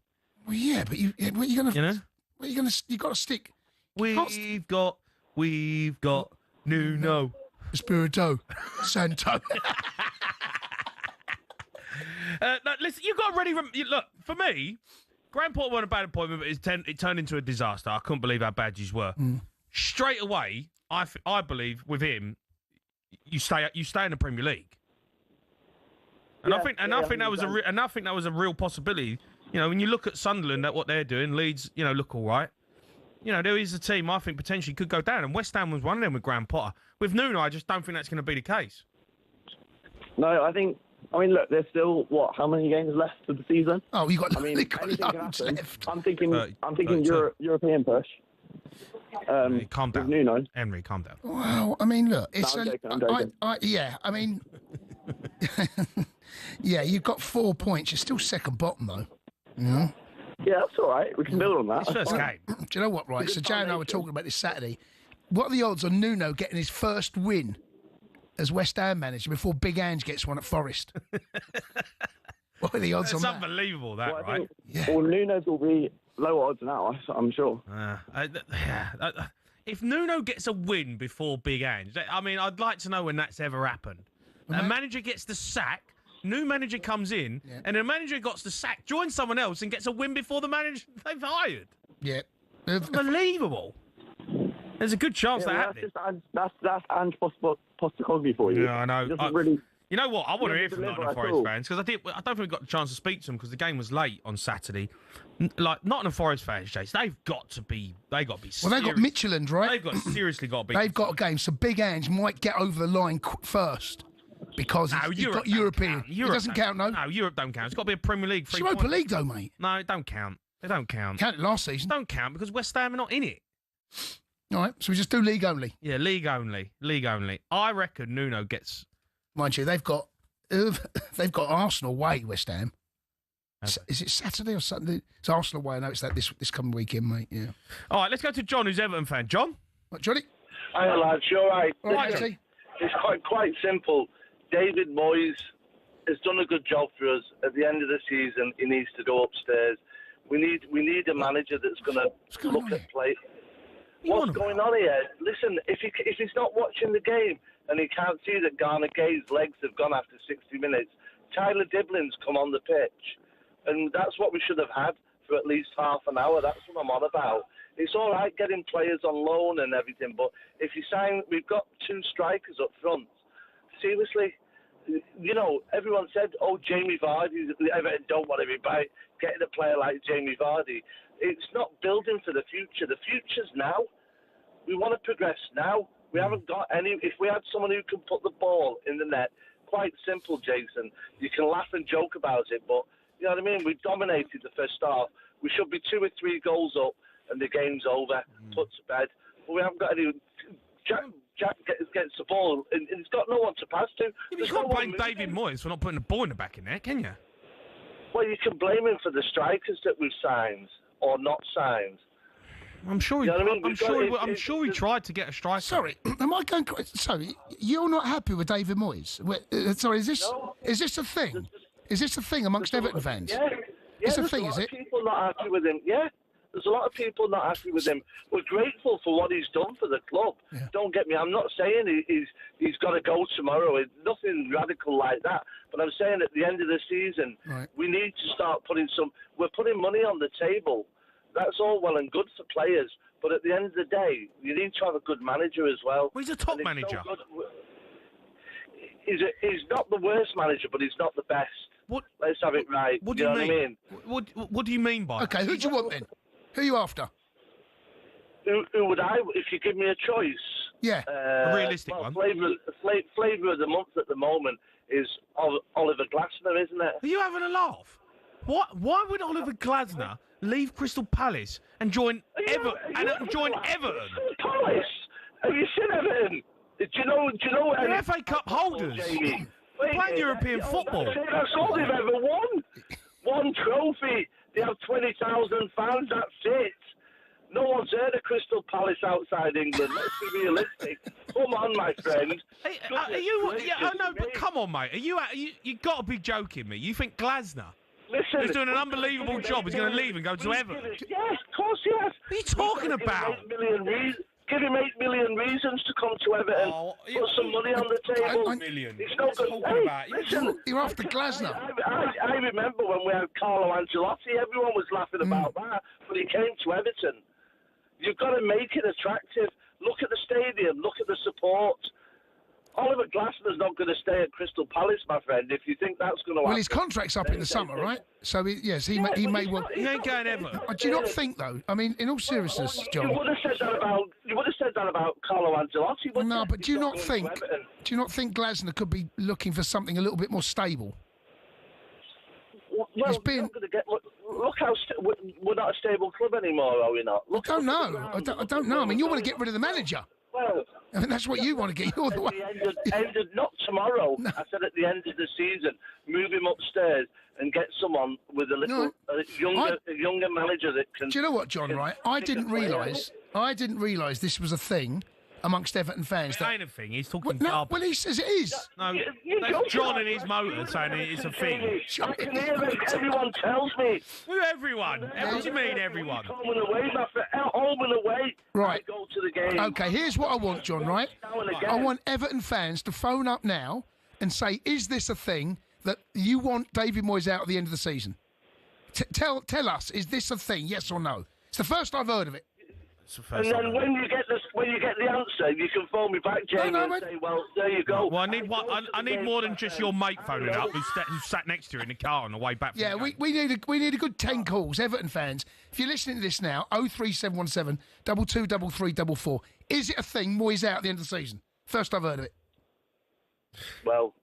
Well, yeah, but what are you going to... You've got to stick... We've got Nuno Espirito Santo. Listen, you've got to ready... Look, for me, Graham Potter wasn't a bad appointment, but it turned into a disaster. I couldn't believe how bad you were. Straight away, I believe, with him, you stay in the Premier League. And I think that was a real possibility. When you look at Sunderland, at what they're doing, Leeds, look all right. There is a team I think potentially could go down, and West Ham was one of them with Graham Potter. With Nuno, I just don't think that's going to be the case. No, I think I mean, look, there's still how many games left of the season? Oh, you got. I mean, got anything can loads happen. left. I'm thinking European push. Calm down, Nuno. Henry. Calm down. Well, I mean, look, it's I'm joking. yeah. I mean, yeah, you've got 4 points. You're still second bottom though. Yeah, that's all right. We can build on that. It's first game. Do you know what? Right. So Jay and I were talking about this Saturday. What are the odds on Nuno getting his first win as West Ham manager before Big Ange gets one at Forest? What are the odds on that? It's unbelievable, that, Well, I right? think, Well, Nuno's will be lower odds now, I'm sure. If Nuno gets a win before Big Ange, I mean, I'd like to know when that's ever happened. A manager gets the sack, new manager comes in, and the manager got the sack, joins someone else, and gets a win before the manager they've hired. Yeah. Unbelievable. There's a good chance that happens. That's Ange Postecoglou for you. Yeah, I know. He doesn't really... You know what? I want to hear doesn't from deliver Nottingham at Forest all. fans because I don't think we got the chance to speak to them because the game was late on Saturday. Like Nottingham Forest fans, Jason, they've got to be. Well, they've got Midtjylland, right? They've got seriously got to be. They've got a game, so Big Ange might get over the line first because he's got European. It doesn't count, no. No, Europe don't count. It's got to be a Premier League. It's Europa League, though, mate. No, it don't count. They don't count. Counted last season. Don't count because West Ham are not in it. All right, so we just do league only. Yeah, league only. League only. I reckon Nuno gets. Mind you, they've got Arsenal away, West Ham. Is it Saturday or Sunday? It's Arsenal away. I know it's that this coming weekend, mate. Yeah. All right, let's go to John, who's Everton fan. John? What, Johnny? Hi, lads. You all right? All right, Listen, it's quite simple. David Moyes has done a good job for us. At the end of the season, he needs to go upstairs. We need a manager that's going to look at play. What's going on here? Listen, if he's not watching the game and he can't see that Garner Gay's legs have gone after 60 minutes, Tyler Diblin's come on the pitch. And that's what we should have had for at least half an hour. That's what I'm on about. It's all right getting players on loan and everything, but if you sign, we've got 2 strikers up front. Seriously, you know, everyone said, oh, Jamie Vardy, Everton don't want to be getting a player like Jamie Vardy. It's not building for the future. The future's now. We want to progress now. We haven't got any. If we had someone who can put the ball in the net, quite simple, Jason. You can laugh and joke about it, but you know what I mean? We dominated the first half. We should be 2 or 3 goals up and the game's over, put to bed. But we haven't got any. Jack gets the ball and he's got no one to pass to. You can't blame David Moyes for not putting the ball in the back in there, can you? Well, you can blame him for the strikers that we've signed or not signed. I'm sure. I'm sure he tried to get a striker. Sorry, am I going? Sorry, you're not happy with David Moyes? Sorry, is this a thing? Is this a thing amongst Everton fans? Yeah, it's a there's thing, a lot is of it? people not happy with him. Yeah, there's a lot of people not happy with him. We're grateful for what he's done for the club. Yeah. Don't get me. I'm not saying he's got to go tomorrow. It's nothing radical like that. But I'm saying at the end of the season, we need to start putting we're putting money on the table. That's all well and good for players. But at the end of the day, you need to have a good manager as well. He's a top manager. He's not the worst manager, but he's not the best. Let's have it right. What do you mean? What I mean? What do you mean by? Okay, who do you want then? Who are you after? Who would I? If you give me a choice. Yeah, a realistic one. Flavour of the month at the moment is Oliver Glasner, isn't it? Are you having a laugh? Why would Oliver Glasner leave Crystal Palace and join Everton? Crystal Palace? Have you seen Everton? Do you know? They're FA Cup holders. Playing European football. That's all they've ever won. One trophy. They have 20,000 fans. That's it. No one's heard of Crystal Palace outside England. Let's be realistic. Come on, my friend. Hey, are you? Yeah, I know, but come on, mate. You got to be joking me. You think Glasner? Listen, he's doing an unbelievable job. He's going to leave and go to Everton. Yes, of course he has. What are you talking about? Give him 8 million reasons to come to Everton. Put some money on the table. 8 million. It's no good. Listen, you're after Glasner. I remember when we had Carlo Ancelotti, everyone was laughing about that, but he came to Everton. You've got to make it attractive. Look at the stadium. Look at the support. Oliver Glasner's not going to stay at Crystal Palace, my friend, if you think that's going to happen. Well, his contract's up in the summer, right? So, he may well... He ain't going ever. Do you not think, though? I mean, in all seriousnly, John... You would have said on about Carlo Ancelotti. Well, no, but do you not think Glasner could be looking for something a little bit more stable? Well, we're not going to get. Look how we're not a stable club anymore, are we not? I don't know. I don't know. I mean, you want to get rid of the manager. Well, I mean, that's what you want to get. You're the one. Not tomorrow. No. I said at the end of the season, move him upstairs and get someone with a little younger manager that can. Do you know what, John? Right, I didn't realise this was a thing amongst Everton fans. It ain't a thing. He's talking well, he says it is. No, that's John and his motor saying it's a thing. I can hear it. Everyone tells me. Who everyone? What do you mean everyone? Home and away, home and away. Right. I go to the game. Okay, here's what I want, John, right? I want Everton fans to phone up now and say, is this a thing that you want David Moyes out at the end of the season? Tell us, is this a thing, yes or no? It's the first I've heard of it. And then when you get the answer, you can phone me back, Jamie, and say, "Well, there you go." Well, I need more than just your mate phoning up who sat next to you in the car on the way back. Yeah, we need a good 10 calls, Everton fans. If you're listening to this now, 03717 223344. Is it a thing? Moyes out at the end of the season. First I've heard of it. Well,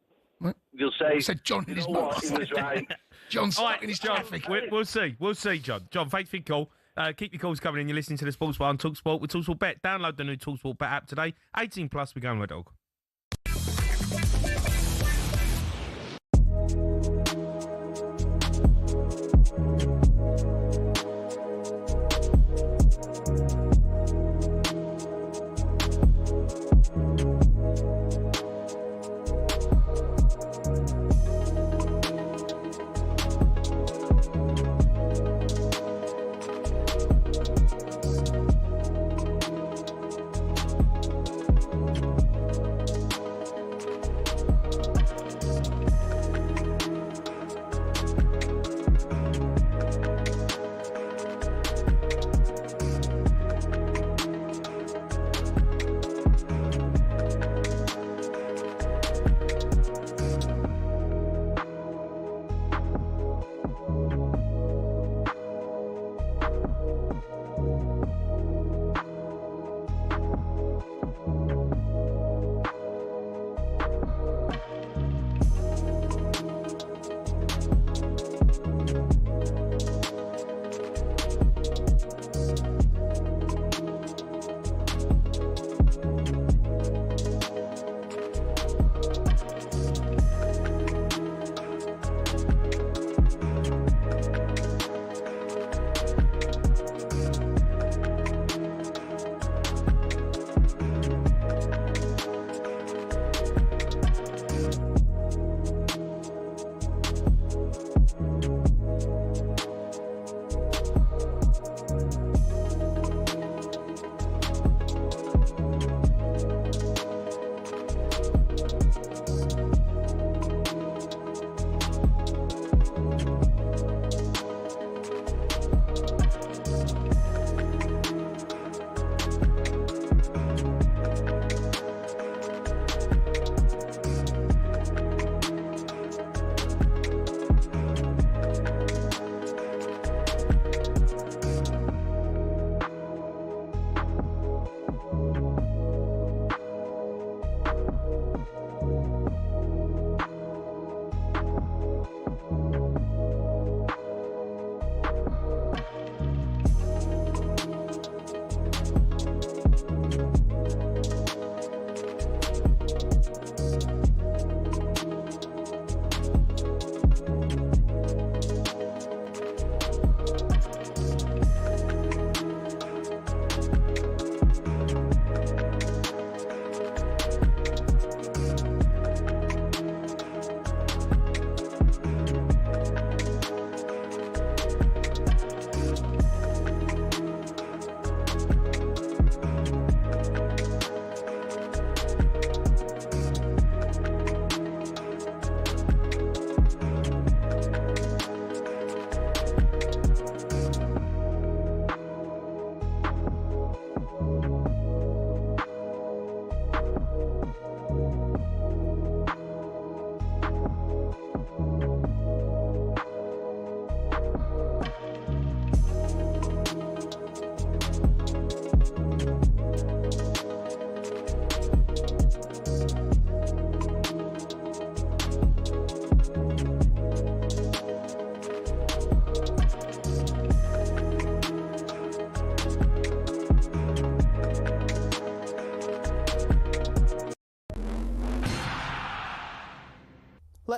you'll say. I said John in his mouth. He was right. John's stuck in his traffic. We'll see, John. John, thanks for your call. Keep your calls coming in. You're listening to the Sports Bar on talkSPORT with talkSPORT Bet. Download the new talkSPORT Bet app today. 18 plus. We're going Red Dog.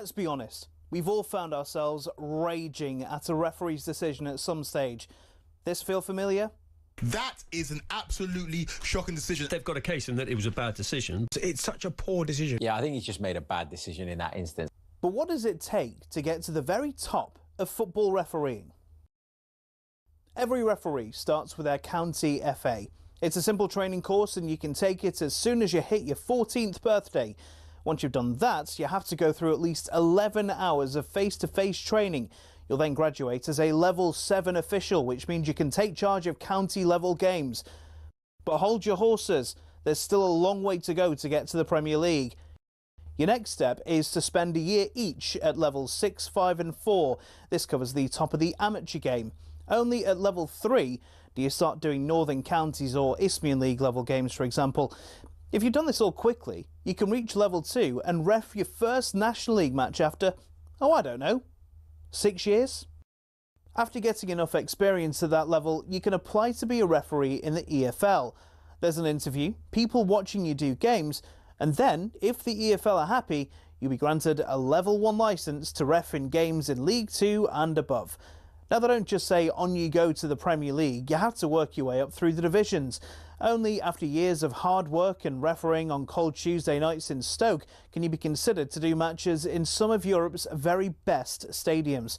let's be honest. We've all found ourselves raging at a referee's decision at some stage. This feel familiar? That is an absolutely shocking decision. They've got a case in that it was a bad decision. It's such a poor decision. Yeah, I think he's just made a bad decision in that instance. But what does it take to get to the very top of football refereeing? Every referee starts with their county FA. It's a simple training course and you can take it as soon as you hit your 14th birthday. Once you've done that, you have to go through at least 11 hours of face-to-face training. You'll then graduate as a Level 7 official, which means you can take charge of county-level games. But hold your horses, there's still a long way to go to get to the Premier League. Your next step is to spend a year each at Levels 6, 5 and 4. This covers the top of the amateur game. Only at Level 3 do you start doing Northern Counties or Isthmian League level games, for example. If you've done this all quickly, you can reach Level 2 and ref your first National League match after, I don't know, 6 years? After getting enough experience at that level, you can apply to be a referee in the EFL. There's an interview, people watching you do games, and then, if the EFL are happy, you'll be granted a Level 1 licence to ref in games in League 2 and above. Now, they don't just say on you go to the Premier League, you have to work your way up through the divisions. Only after years of hard work and refereeing on cold Tuesday nights in Stoke can you be considered to do matches in some of Europe's very best stadiums.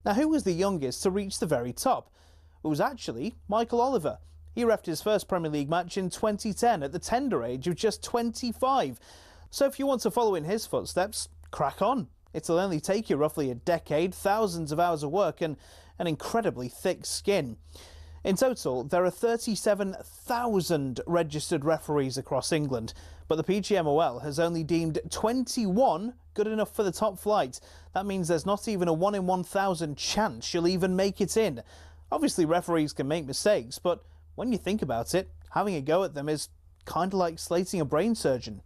Now, who was the youngest to reach the very top? It was actually Michael Oliver. He reffed his first Premier League match in 2010 at the tender age of just 25. So if you want to follow in his footsteps, crack on. It'll only take you roughly a decade, thousands of hours of work and an incredibly thick skin. In total, there are 37,000 registered referees across England, but the PGMOL has only deemed 21 good enough for the top flight. That means there's not even a 1 in 1,000 chance you'll even make it in. Obviously, referees can make mistakes, but when you think about it, having a go at them is kind of like slating a brain surgeon.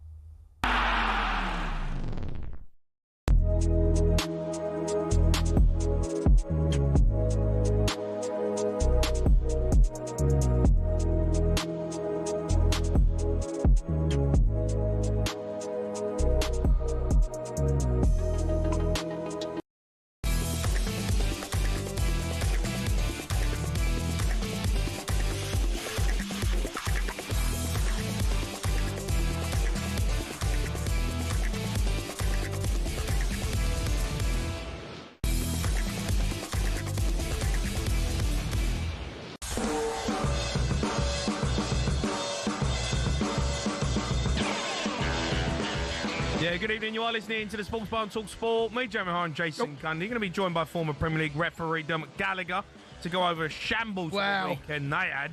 Yeah, good evening. You are listening to the Sports Bar on talkSPORT. Me, Jamie O'Hara and Jason Cundy. You're going to be joined by former Premier League referee Dermot Gallagher to go over a shambles the weekend they had.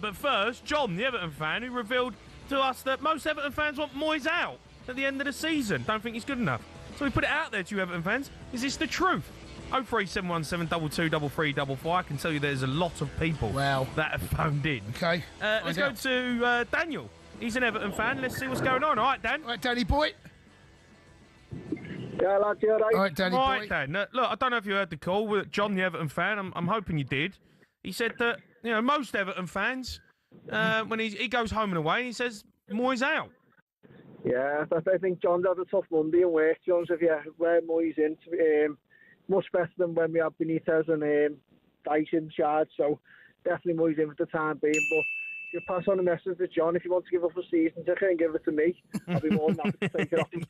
But first, John, the Everton fan, who revealed to us that most Everton fans want Moyes out at the end of the season. Don't think he's good enough. So we put it out there to you, Everton fans. Is this the truth? 03717 223344. I can tell you there's a lot of people that have phoned in. Okay. Let's go to Daniel. He's an Everton fan. Let's see what's going on. All right, Dan. All right, Danny boy. Yeah, lads, you all right? All right, Danny boy. All right, Dan. Look, I don't know if you heard the call with John, the Everton fan. I'm hoping you did. He said that most Everton fans, when he goes home and away, he says Moyes out. Yeah, I think John's had a tough Monday in work, Jones. If you wear Moyes in, much better than when we had Benitez and Dyche in charge. So definitely Moyes in for the time being, but. You pass on a message to John. If he wants to give up a season ticket and give it to me, I'll be more than happy to take it off him.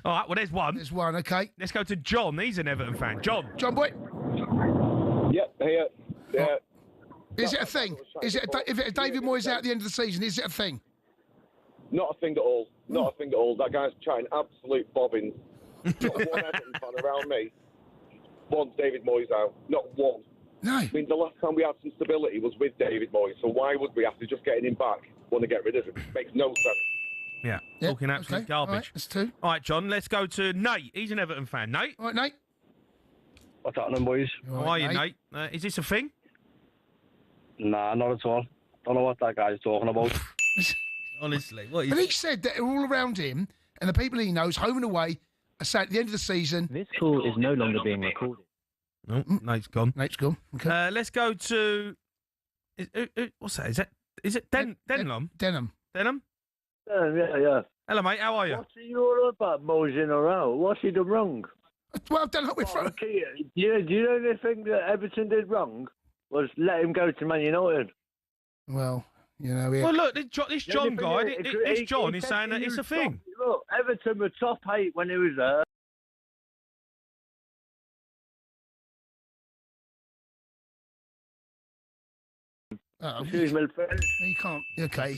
All right, well, there's one. There's one, okay. Let's go to John. He's an Everton fan. John boy. Yep, here. Yeah. Is it a thing? Is it if David Moyes out at the end of the season? Is it a thing? Not a thing at all. Not a thing at all. That guy's trying absolute bobbins. Not one Everton fan around me wants David Moyes out. Not one. No. I mean, the last time we had some stability was with David Moyes, so why would we, after just getting him back, want to get rid of him? Makes no sense. Yeah, talking absolute garbage. All right, that's two. All right, John, let's go to Nate. He's an Everton fan. Nate? All right, Nate. What's happening, boys? How are you, Nate? Is this a thing? Nah, not at all. Don't know what that guy's talking about. Honestly, what? But he said that all around him and the people he knows, home and away, are saying at the end of the season. This call is no longer being recorded. No, Nate's gone. Nate's gone. Okay. Let's go to. What's that? Is it Denham? Denham. Denham? Yeah. Hello, mate. How are you? What's he all about, moseying around? What's he done wrong? Well, I've done it with. Do you know the thing that Everton did wrong was let him go to Man United. Well, you know. Well, look, this John guy, this John is saying that it's a thing. Look, Everton were top 8 when he was there. Excuse me, friend. You can't. Okay.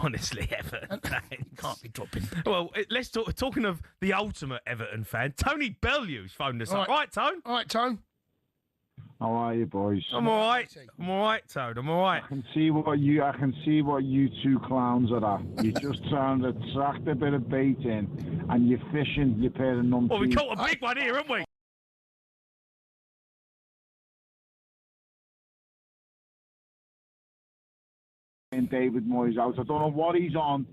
Honestly, Everton fan. You can't be dropping. Well, let's talk. Talking of the ultimate Everton fan, Tony Bellew's phoned us up. Right, Tone? All right, Tone. How are you, boys? I'm all right. I'm all right, Toad. I'm all right. I can see what you two clowns are at. You're just trying to attract a bit of bait in, and you're fishing. You're pair of numpties. Well, we caught a big one here, haven't we? And David Moyes out. I don't know what he's on,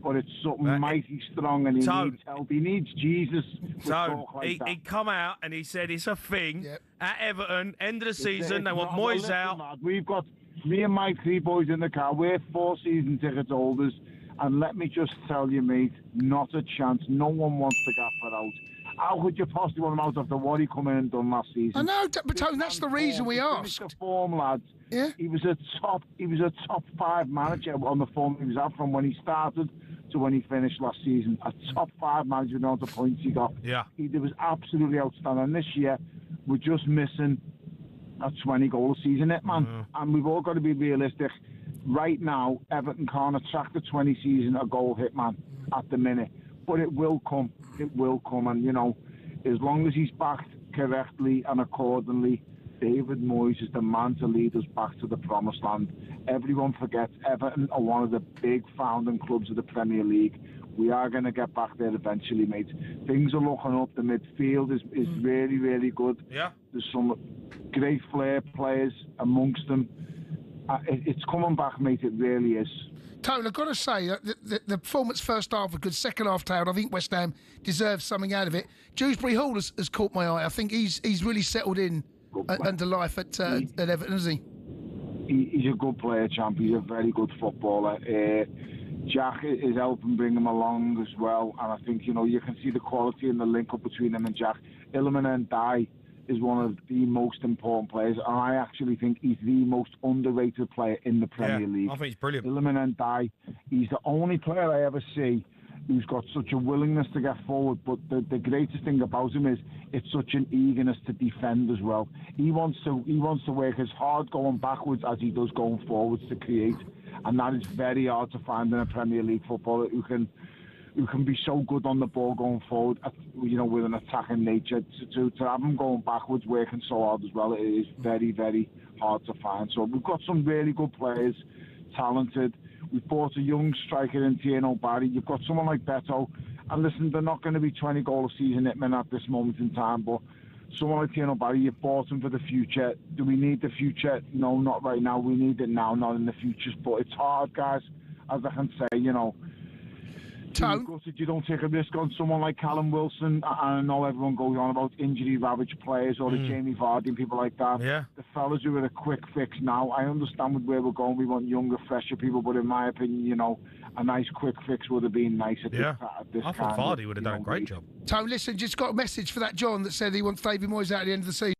but it's something mighty strong, and he needs help. He needs Jesus. So he come out and he said it's a thing at Everton. End of the season, they want Moyes out. Lad, we've got me and my 3 boys in the car. We're 4 season ticket holders, and let me just tell you, mate, not a chance. No one wants to Gaffer out. How could you possibly want him out after what he come in and done last season? I know, but Tone, that's the reason we asked. The form, lads. Yeah. He was a top 5 manager on the form he was at from when he started to when he finished last season. A top 5 manager with the amount of points he got. Yeah. He was absolutely outstanding. This year, we're just missing a 20-goal season, man. And we've all got to be realistic. Right now, Everton can't attract a 20 season a goal hit man at the minute. But it will come. It will come. And, you know, as long as he's backed correctly and accordingly, David Moyes is the man to lead us back to the promised land. Everyone forgets Everton are one of the big founding clubs of the Premier League. We are going to get back there eventually, mate. Things are looking up. The midfield is really, really good. Yeah. There's some great flair players amongst them. It's coming back, mate. It really is. Tone, I've got to say, the performance first half was good, second half tailed. I think West Ham deserves something out of it. Dewsbury Hall has caught my eye. I think he's really settled in under life at Everton, isn't he? He's a good player, champ. He's a very good footballer. Jack is helping bring him along as well. And I think, you know, you can see the quality and the link-up between him and Jack. Iliman and Dye is one of the most important players, and I actually think he's the most underrated player in the Premier League. I think he's brilliant. Iliman and Dye, he's the only player I ever see who's got such a willingness to get forward, but the greatest thing about him is it's such an eagerness to defend as well. He wants to work as hard going backwards as he does going forwards to create, and that is very hard to find in a Premier League footballer who can be so good on the ball going forward, you know, with an attacking nature. To have him going backwards, working so hard as well, it is very, very hard to find. So we've got some really good players, talented. We've bought a young striker in Tieno Barry. You've got someone like Beto. And listen, they're not going to be 20-goal a season hitmen at this moment in time, but someone like Tieno Barry, you've bought him for the future. Do we need the future? No, not right now. We need it now, not in the future. But it's hard, guys, as I can say, you know. You don't take a risk on someone like Callum Wilson. I know everyone goes on about injury-ravaged players or the Jamie Vardy and people like that. Yeah. The fellas who are a quick fix now, I understand with where we're going. We want younger, fresher people, but in my opinion, you know, a nice quick fix would have been nice at this I thought Vardy would have done a great job. Tone, listen, just got a message for that John that said he wants David Moyes out at the end of the season.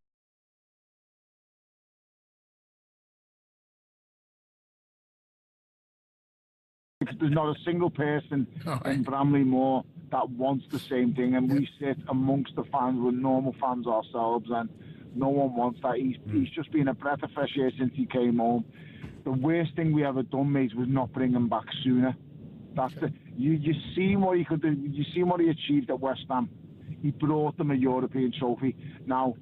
There's not a single person in Bramley Moor that wants the same thing, and we sit amongst the fans. We're normal fans ourselves, and no one wants that. He's just been a breath of fresh air since he came home. The worst thing we ever done, mate, was not bring him back sooner. That's you seen what he could do. You seen what he achieved at West Ham. He brought them a European trophy. Now,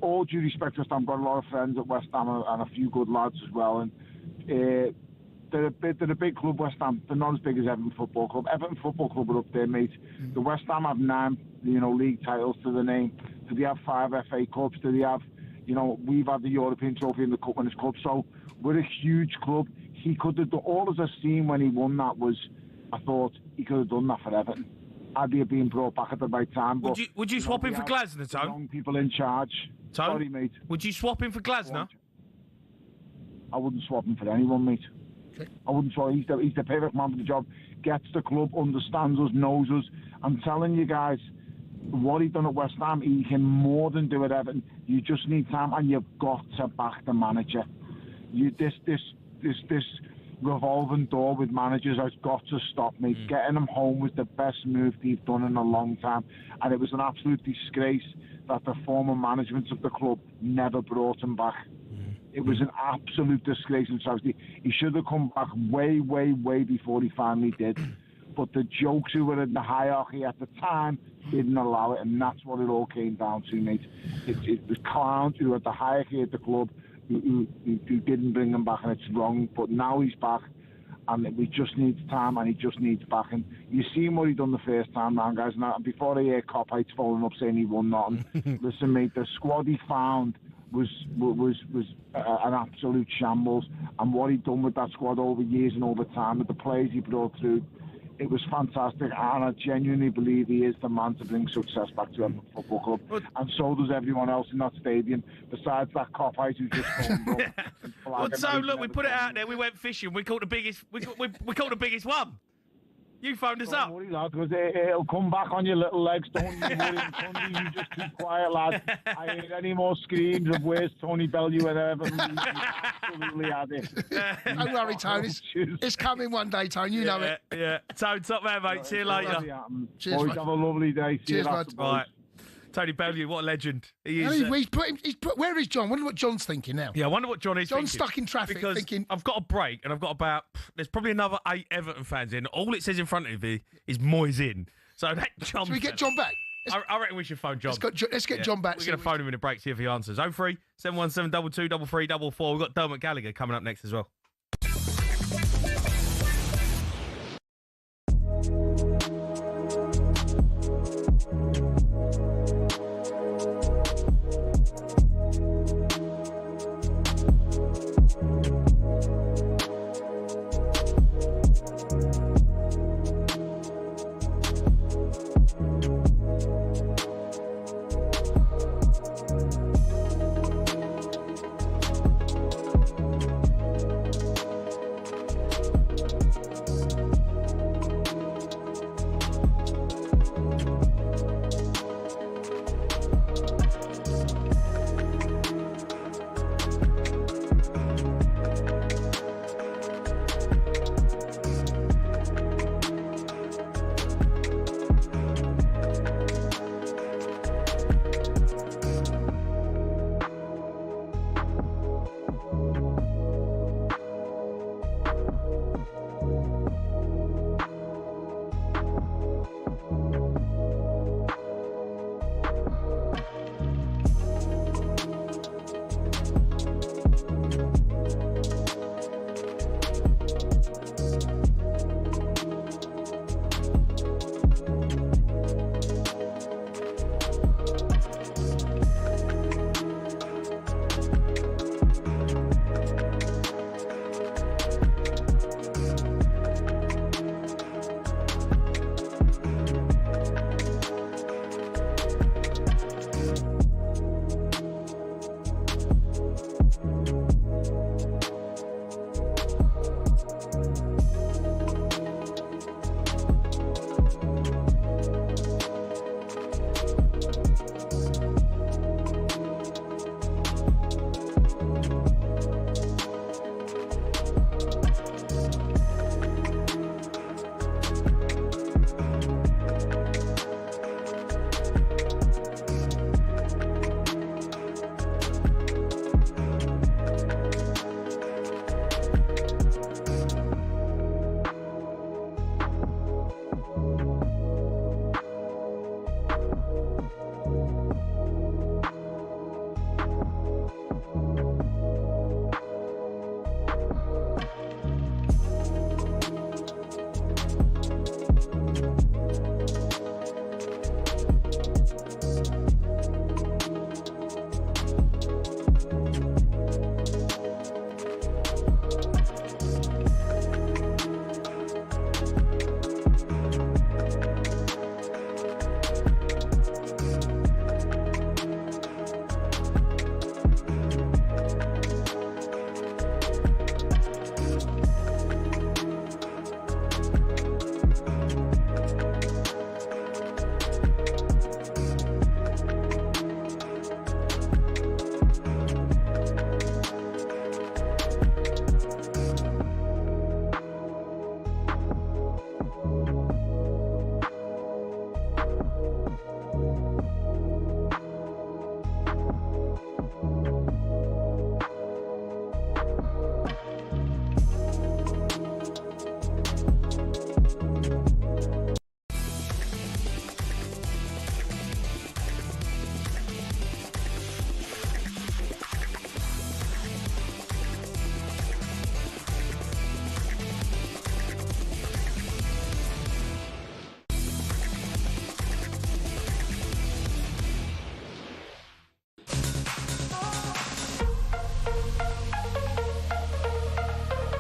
all due respect to West Ham, I've got a lot of friends at West Ham and a few good lads as well, and they're a big club, West Ham. They're not as big as Everton Football Club. Everton Football Club are up there, mate. The West Ham have 9, league titles to the name. Do they have 5 FA Cups? Do they have, we've had the European trophy in the Cup Winners' Cup. So we're a huge club. He could have done, all as I've seen when he won that was, I thought he could have done that for Everton. Had he been brought back at the right time. But, would you swap him for Glasner, Tone? Young people in charge. Tone? Sorry, mate. Would you swap him for Glasner? I wouldn't swap him for anyone, mate. I wouldn't swap. He's the perfect man for the job. gets the club, understands us, knows us. I'm telling you guys, what he done at West Ham, he can more than do at Everton. You just need time, and you've got to back the manager. This revolving door with managers has got to stop, mate. Getting him home was the best move they've done in a long time, and it was an absolute disgrace that the former management of the club never brought him back. It was an absolute disgrace and travesty. He should have come back way, way, way before he finally did. But the jokes who were in the hierarchy at the time didn't allow it, and that's what it all came down to, mate. It was clowns who were at the hierarchy at the club who didn't bring him back, and it's wrong. But now he's back, and we just need time, and he just needs backing. You seen what he done the first time round, guys. Now, before I hear Coppites phoning up saying he won nothing, listen, mate, the squad he found was an absolute shambles, and what he'd done with that squad over years and over time, with the players he brought through, it was fantastic, and I genuinely believe he is the man to bring success back to Everton Football Club, and so does everyone else in that stadium, besides that copite who just phoned up. Well, so look, we put it out there. We went fishing. We caught the biggest. We caught the biggest one. You phoned us up. Don't worry, lad, because it'll come back on your little legs. Don't you worry, Cundy, you just keep quiet, lad. I hear any more screams of where's Tony Bellew and everything. Absolutely had it. Don't worry, Tony. It's coming one day, Tony. You know it. Yeah. Tony, top man, mate. See you later. Cheers, boys, have a lovely day. Cheers, mate. Right. Tony Bellew, what a legend. He is. Where is John? I wonder what John's thinking now. Yeah, I wonder what John is thinking. John's stuck in traffic because thinking... I've got a break, and I've got there's probably another 8 Everton fans in. All it says in front of me is Moyes in. So that John... Should we get John back? I reckon we should phone John. Let's get John back. We're going to phone him in a break, see if he answers. 03 717 22 3344. We've got Dermot Gallagher coming up next as well.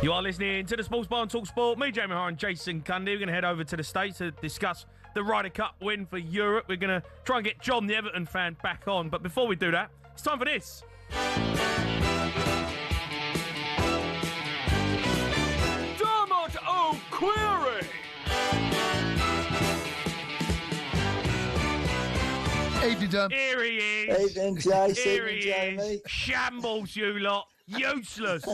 You are listening to the Sports Bar on talkSPORT. Me, Jamie O'Hara, and Jason Cundy. We're going to head over to the States to discuss the Ryder Cup win for Europe. We're going to try and get John, the Everton fan, back on. But before we do that, it's time for this. Dermot O'Query. Evening, Derm. Here he is. Evening, Jason. Here he Jamie. is. Shambles, you lot. Useless.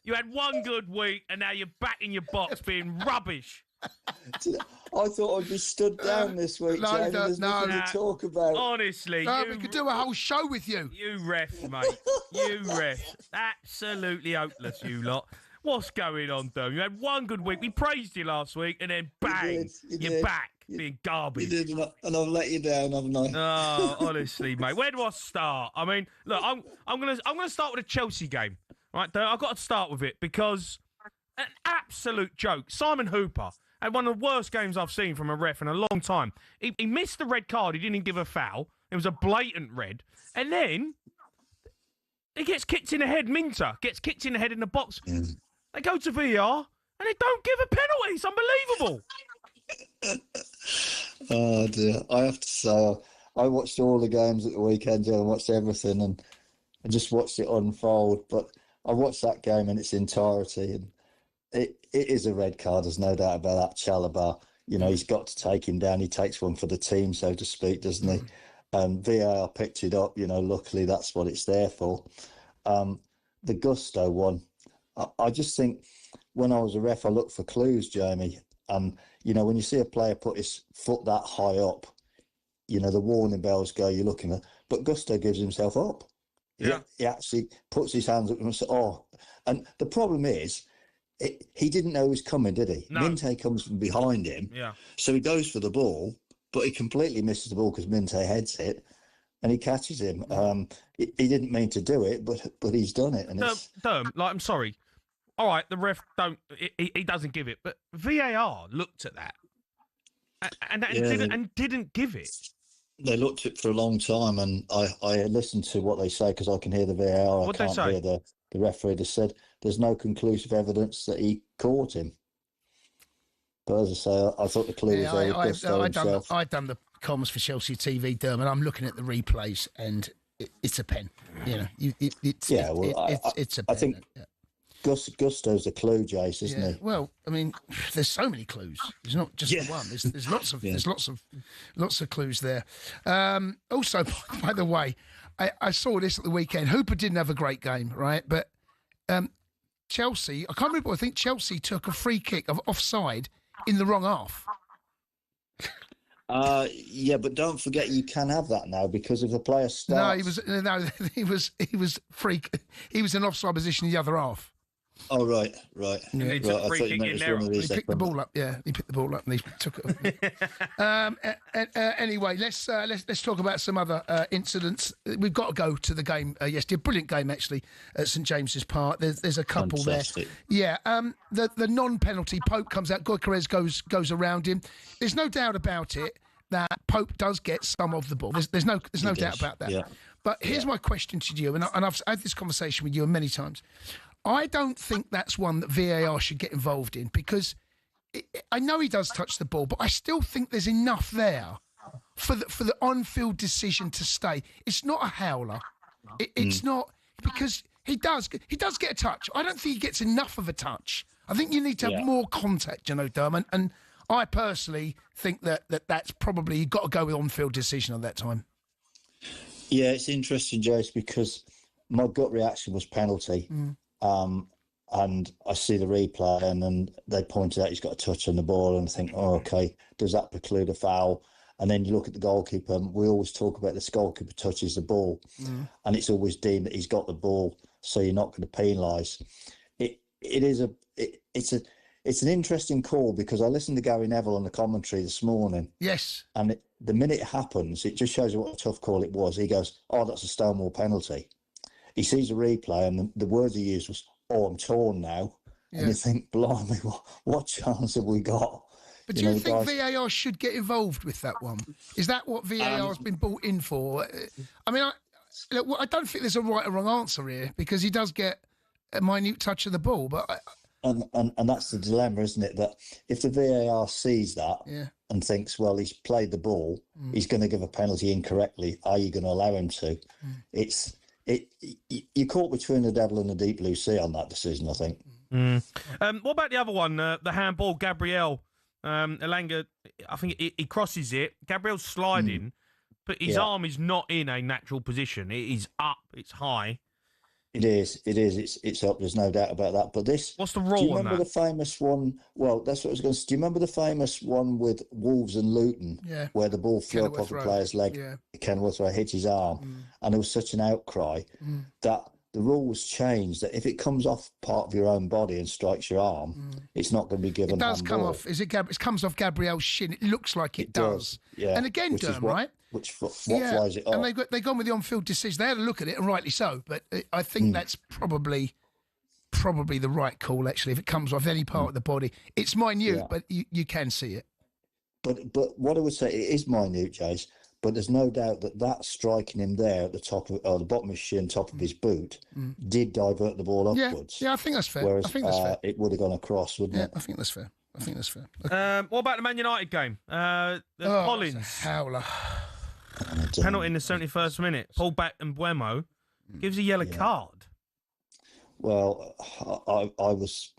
You had one good week, and now you're back in your box being rubbish. I thought I'd be stood down this week, No, Jamie. There's nothing to talk about. Honestly. No, we could do a whole show with you. You ref, mate. You ref. Absolutely hopeless, you lot. What's going on, though? You had one good week. We praised you last week, and then bang, you're back being garbage. You did, and I've let you down, haven't I? Oh, honestly, mate. Where do I start? I mean, look, I'm gonna start with a Chelsea game. Right, I've got to start with it because an absolute joke. Simon Hooper had one of the worst games I've seen from a ref in a long time. He missed the red card. He didn't give a foul. It was a blatant red. And then he gets kicked in the head. Minter gets kicked in the head in the box. They go to VAR and they don't give a penalty. It's unbelievable. Oh, dear. I have to say, I watched all the games at the weekend. I watched everything and I just watched it unfold. But I watched that game in its entirety, and it is a red card. There's no doubt about that. Chalobah, he's got to take him down. He takes one for the team, so to speak, doesn't he? VAR picked it up. Luckily that's what it's there for. The Gusto one, I just think when I was a ref, I looked for clues, Jamie. When you see a player put his foot that high up, the warning bells go. You're looking at, but Gusto gives himself up. Yeah. He actually puts his hands up and says, and the problem is, he didn't know he was coming, did he? No. Minte comes from behind him, so he goes for the ball, but he completely misses the ball because Minte heads it, and he catches him. He didn't mean to do it, but he's done it. And I'm sorry. All right, the ref he doesn't give it, but VAR looked at that and didn't give it. They looked at it for a long time, and I listened to what they say because I can hear the VAR. What'd I can't hear the referee. They said there's no conclusive evidence that he caught him. But as I say, I thought the clue was there with Gusto himself. I've done the comms for Chelsea TV, Derm, and I'm looking at the replays, and it's a pen. It's a pen. I think Gusto's a clue, Jace, isn't he? Well, I mean, there's so many clues. There's not just the one. There's lots of lots of clues there. Also, by the way, I saw this at the weekend. Hooper didn't have a great game, right? But Chelsea, I can't remember. I think Chelsea took a free kick of offside in the wrong half. Yeah, but don't forget you can have that now because if a player starts. He was free. He was in offside position in the other half. Oh right. And he took a free kick in there. He picked the ball up. Yeah, he picked the ball up and he took it. Anyway, let's talk about some other incidents. We've got to go to the game yesterday. A brilliant game actually at St James's Park. There's a couple Fantastic. there. Yeah. The non-penalty. Pope comes out. Gyökeres goes around him. There's no doubt about it that Pope does get some of the ball. There's no doubt about that. Yeah. But here's my question to you, and I've had this conversation with you many times. I don't think that's one that VAR should get involved in because I know he does touch the ball, but I still think there's enough there for the on-field decision to stay. It's not a howler. It's not because he does get a touch. I don't think he gets enough of a touch. I think you need to have more contact, Dermot. And I personally think that's probably you've got to go with on-field decision at that time. Yeah, it's interesting, Jace, because my gut reaction was penalty. And I see the replay and then they pointed out he's got a touch on the ball and I think, okay, does that preclude a foul? And then you look at the goalkeeper and we always talk about this goalkeeper touches the ball and it's always deemed that he's got the ball, so you're not going to penalise. It's an interesting call because I listened to Gary Neville on the commentary this morning. Yes. And the minute it happens, it just shows you what a tough call it was. He goes, that's a Stonewall penalty. He sees a replay and the words he used was, I'm torn now. Yeah. And you think, blimey, what chance have we got? But do you think VAR should get involved with that one? Is that what VAR has been brought in for? I mean, I don't think there's a right or wrong answer here because he does get a minute touch of the ball. But And that's the dilemma, isn't it? That if the VAR sees that and thinks, well, he's played the ball, he's going to give a penalty incorrectly. Are you going to allow him to? You're caught between the devil and the deep blue sea on that decision, I think. What about the other one, the handball, Gabriel? Elanga, I think he crosses it. Gabriel's sliding, but his arm is not in a natural position. It is up. It's high. It is. It's up. There's no doubt about that. But this... What's the rule on that? Do you remember the famous one? Well, that's what I was going to say. Do you remember the famous one with Wolves and Luton? Yeah. Where the ball flew up off the player's leg. Yeah. Kenworth hit his arm. And there was such an outcry that the rule was changed that if it comes off part of your own body and strikes your arm, it's not going to be given. It does come off. It comes off Gabriel's shin. It looks like it does. Yeah. And again, Durham, right? What flies it off? And they've gone with the on-field decision. They had a look at it, and rightly so. But I think that's probably the right call, actually, if it comes off any part of the body. It's minute, but you can see it. But what I would say, it is minute, Jace, but there's no doubt that striking him there at the top of, or the bottom of his shin, top of his boot, did divert the ball upwards. Yeah, I think that's fair. Whereas I think that's fair. It would have gone across, wouldn't it? I think that's fair. What about the Man United game? Collins. Howler. Penalty in the 71st minute. Pulled back and Buemo gives a yellow card. Well, I was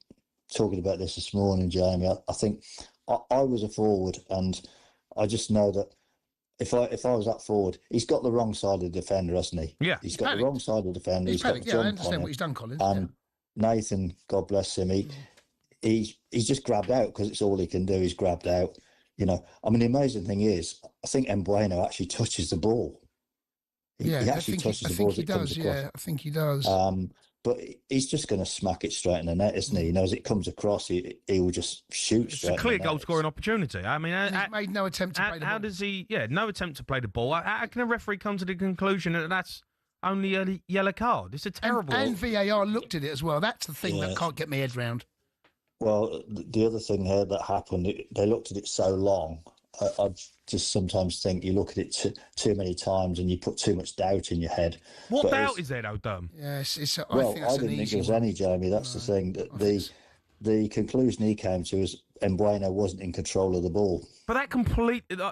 talking about this morning, Jamie. I think I was a forward, and I just know that if I was that forward, he's got the wrong side of the defender, hasn't he? Yeah. He's got the wrong side of the defender. He's got the jump I understand on what he's done, Collins. And Nathan, God bless him, he's just grabbed out because it's all he can do. He's grabbed out. You know, I mean, the amazing thing is, I think Mbeumo actually touches the ball. He actually touches the ball as it comes across. Yeah, I think he does. But he's just going to smack it straight in the net, isn't he? He knows it comes across, he will just shoot straight. It's a clear goal-scoring opportunity. I mean, he's made no attempt to play the ball. How does he? Yeah, no attempt to play the ball. How can a referee come to the conclusion that that's only a yellow card? It's a terrible. And VAR looked at it as well. That's the thing that can't get my head round. Well, the other thing here that happened, they looked at it so long. I just sometimes think you look at it too many times and you put too much doubt in your head. What doubt is there, though, Dom? Yes, I didn't think there was any, Jamie. That's the thing. That the conclusion he came to is Mbeumo wasn't in control of the ball. But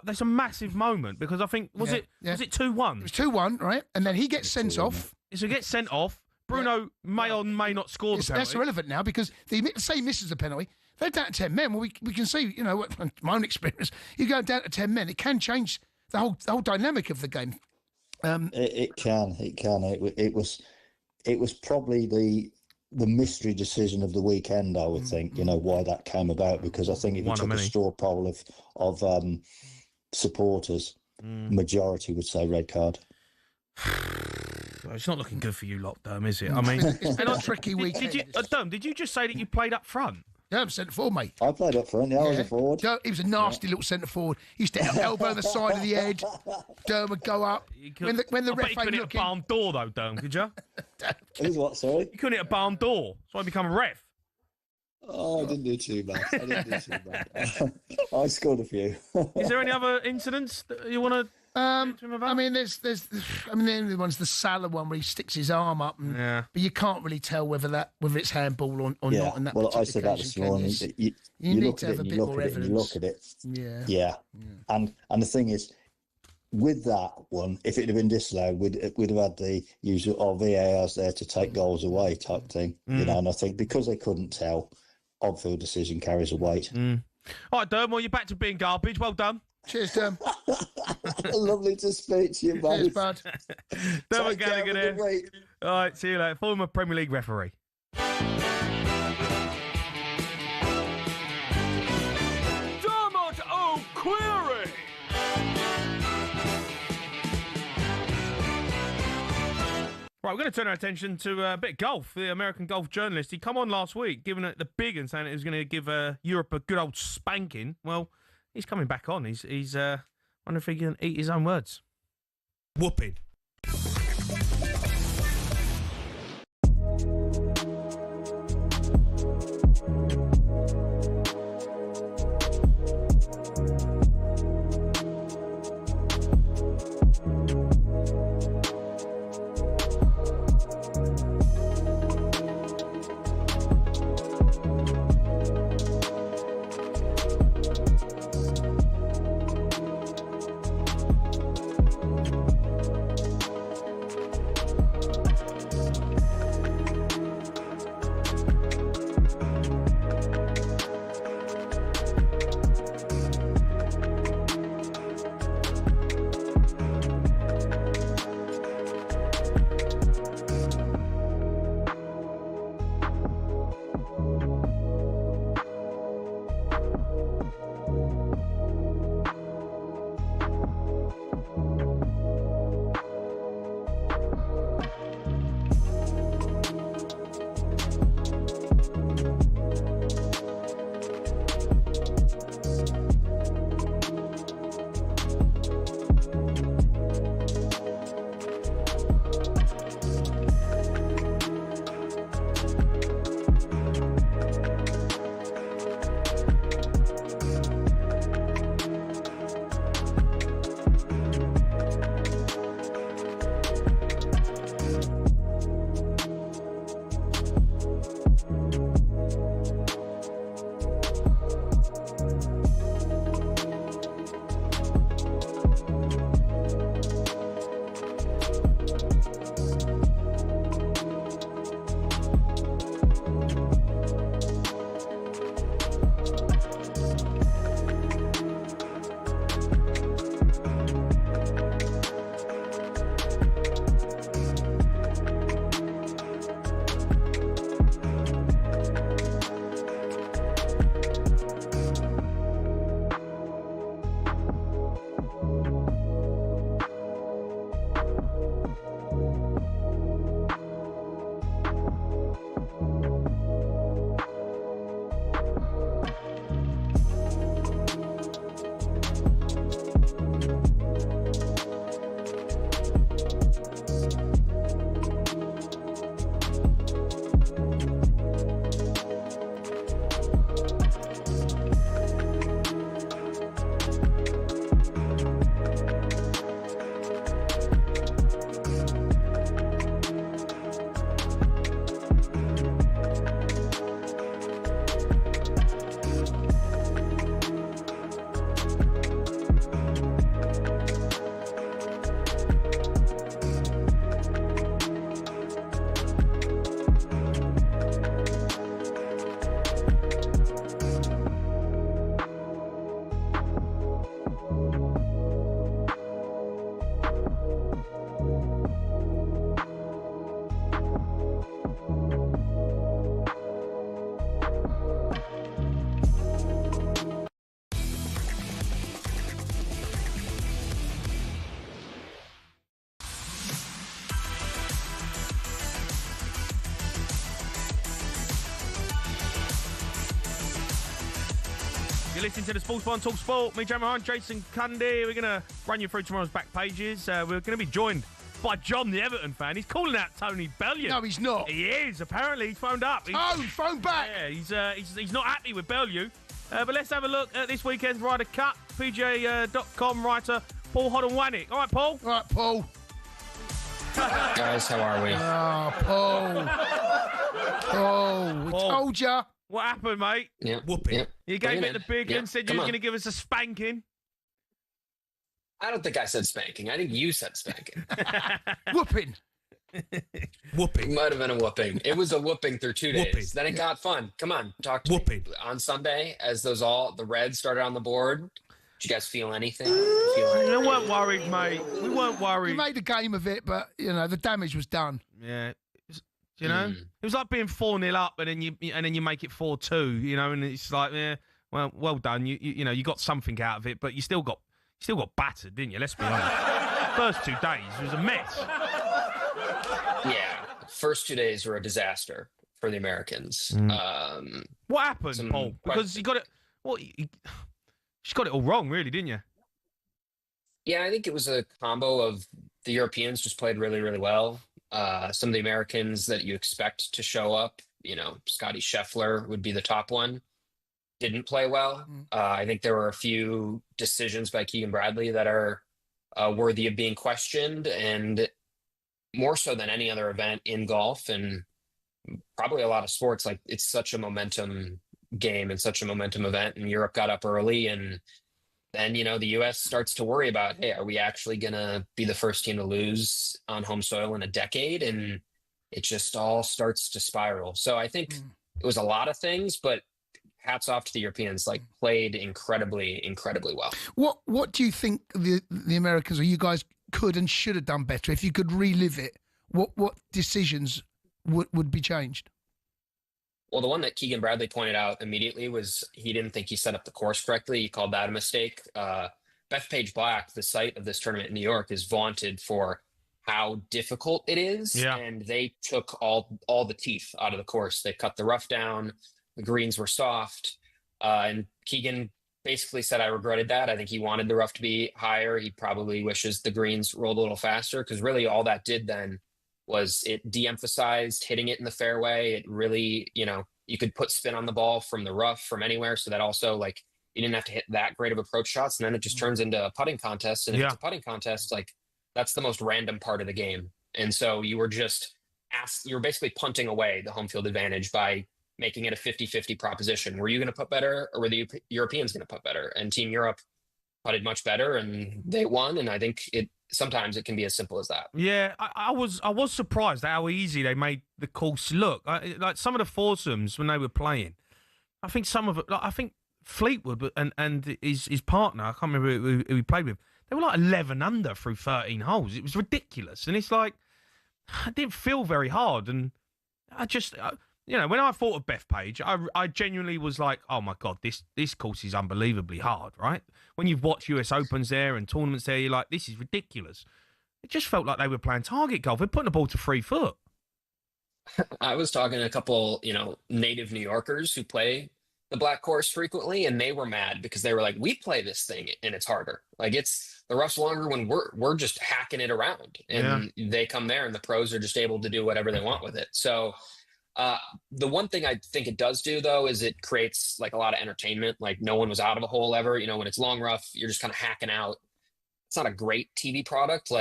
that's a massive moment, because I think was it 2-1? It was 2-1, right? And then he gets sent off. So he gets sent off. Bruno may or may not score the penalty. That's irrelevant now, because say he misses the penalty. They're down to 10 men. Well, we can see, my own experience. You go down to 10 men, it can change the whole dynamic of the game. It can. It was probably the mystery decision of the weekend, I would think. Why that came about, because I think if you took a straw poll of supporters, majority would say red card. It's not looking good for you lot, Durham, is it? I mean, it's been a tricky weekend. Durham, did you just say that you played up front? Yeah, I'm centre forward, mate. I played up front. Yeah, I was a forward. He was a nasty little centre forward. He used to elbow the side of the head. Durham would go up. When the ref ain't looking. You couldn't hit a barn door, though, Durham, could you? It was what, sorry? You couldn't hit a barn door. So I become a ref. Oh, I didn't do too bad. I scored a few. Is there any other incidents that you want to... I mean, the only one's the Salah one where he sticks his arm up, but you can't really tell whether it's handball or not. And that I said that this morning. You need to have a bit more evidence. You look at it. Yeah. And the thing is, with that one, if it had been disallowed, we'd have had the use of VARs there to take goals away type thing. And I think because they couldn't tell, on-field decision carries a weight. All right, Durham, well, you're back to being garbage. Well done. Cheers, Durham. Lovely to speak to you, mate. Cheers, bud. Dermot Gallagher there. All right, see you later. Former Premier League referee. Dermot O'Query. Right, we're going to turn our attention to a bit of golf. The American golf journalist, he come on last week, giving it the big and saying it was going to give Europe a good old spanking. Well, he's coming back on. He's wondering if he can eat his own words. Whooping. listening to the Sports Bar on talkSPORT. Me, Jamie O'Hara, Jason Cundy. We're going to run you through tomorrow's back pages. We're going to be joined by John, the Everton fan. He's calling out Tony Bellew. No, he's not. He is. Apparently, he's phoned up. Phone back. Yeah, he's not happy with Bellew. But let's have a look at this weekend's Ryder Cup. PJ.com writer Paul Hodden-Wannick. All right, Paul. All right, Paul. Guys, how are we? Oh, Paul. We told ya. What happened, mate? Yeah. Whooping. Yep. You gave it the big and said you were going to give us a spanking. I don't think I said spanking. I think you said spanking. Whooping. Whooping. Might have been a whooping. It was a whooping through 2 days. Whooping. Then it got fun. Come on, talk to Whooping. me. On Sunday, as the Reds started on the board, did you guys feel anything? We weren't worried, mate. We weren't worried. You made a game of it, but, the damage was done. Yeah. It was like being 4-0 up and then you make it 4-2, and it's like, yeah, well done. You got something out of it, but you still got battered, didn't you? Let's be honest. First 2 days was a mess. Yeah. First 2 days were a disaster for the Americans. What happened, Paul? Because you got it. You just got it all wrong, really, didn't you? Yeah, I think it was a combo of the Europeans just played really, really well. Some of the Americans that you expect to show up, Scotty Scheffler would be the top one, didn't play well. I think there were a few decisions by Keegan Bradley that are worthy of being questioned, and more so than any other event in golf and probably a lot of sports. Like, it's such a momentum game and such a momentum event, and Europe got up early, and then, the U.S. starts to worry about, hey, are we actually going to be the first team to lose on home soil in a decade? And it just all starts to spiral. So I think it was a lot of things, but hats off to the Europeans, played incredibly, incredibly well. What do you think the Americans or you guys could and should have done better? If you could relive it, what decisions would be changed? Well, the one that Keegan Bradley pointed out immediately was he didn't think he set up the course correctly. He called that a mistake. Bethpage Black, the site of this tournament in New York, is vaunted for how difficult it is. Yeah. And they took all the teeth out of the course. They cut the rough down. The greens were soft. And Keegan basically said, I regretted that. I think he wanted the rough to be higher. He probably wishes the greens rolled a little faster, because really all that did then was it de-emphasized hitting it in the fairway. It really, you could put spin on the ball from the rough, from anywhere. So that also, you didn't have to hit that great of approach shots. And then it just turns into a putting contest. And if it's a putting contest, that's the most random part of the game. And so you were you were basically punting away the home field advantage by making it a 50-50 proposition. Were you going to putt better, or were the Europeans going to putt better? And Team Europe putted much better, and they won. And I think sometimes it can be as simple as that. Yeah, I was surprised at how easy they made the course look. Like some of the foursomes when they were playing, I think some of it. I think Fleetwood and his partner, I can't remember who he played with. They were 11 under through 13 holes. It was ridiculous, and it's it didn't feel very hard. And I just, when I thought of Bethpage, I genuinely was like, oh my God, this course is unbelievably hard, right? When you've watched US Opens there and tournaments there, you're like, this is ridiculous. It just felt like they were playing target golf. They're putting the ball to 3 foot. I was talking to a couple, native New Yorkers who play the black course frequently, and they were mad because they were like, we play this thing and it's harder. The rough's longer when we're just hacking it around, and they come there and the pros are just able to do whatever they want with it. So the one thing I think it does do, though, is it creates a lot of entertainment. No one was out of a hole ever. When it's long rough, you're just kind of hacking out. It's not a great TV product.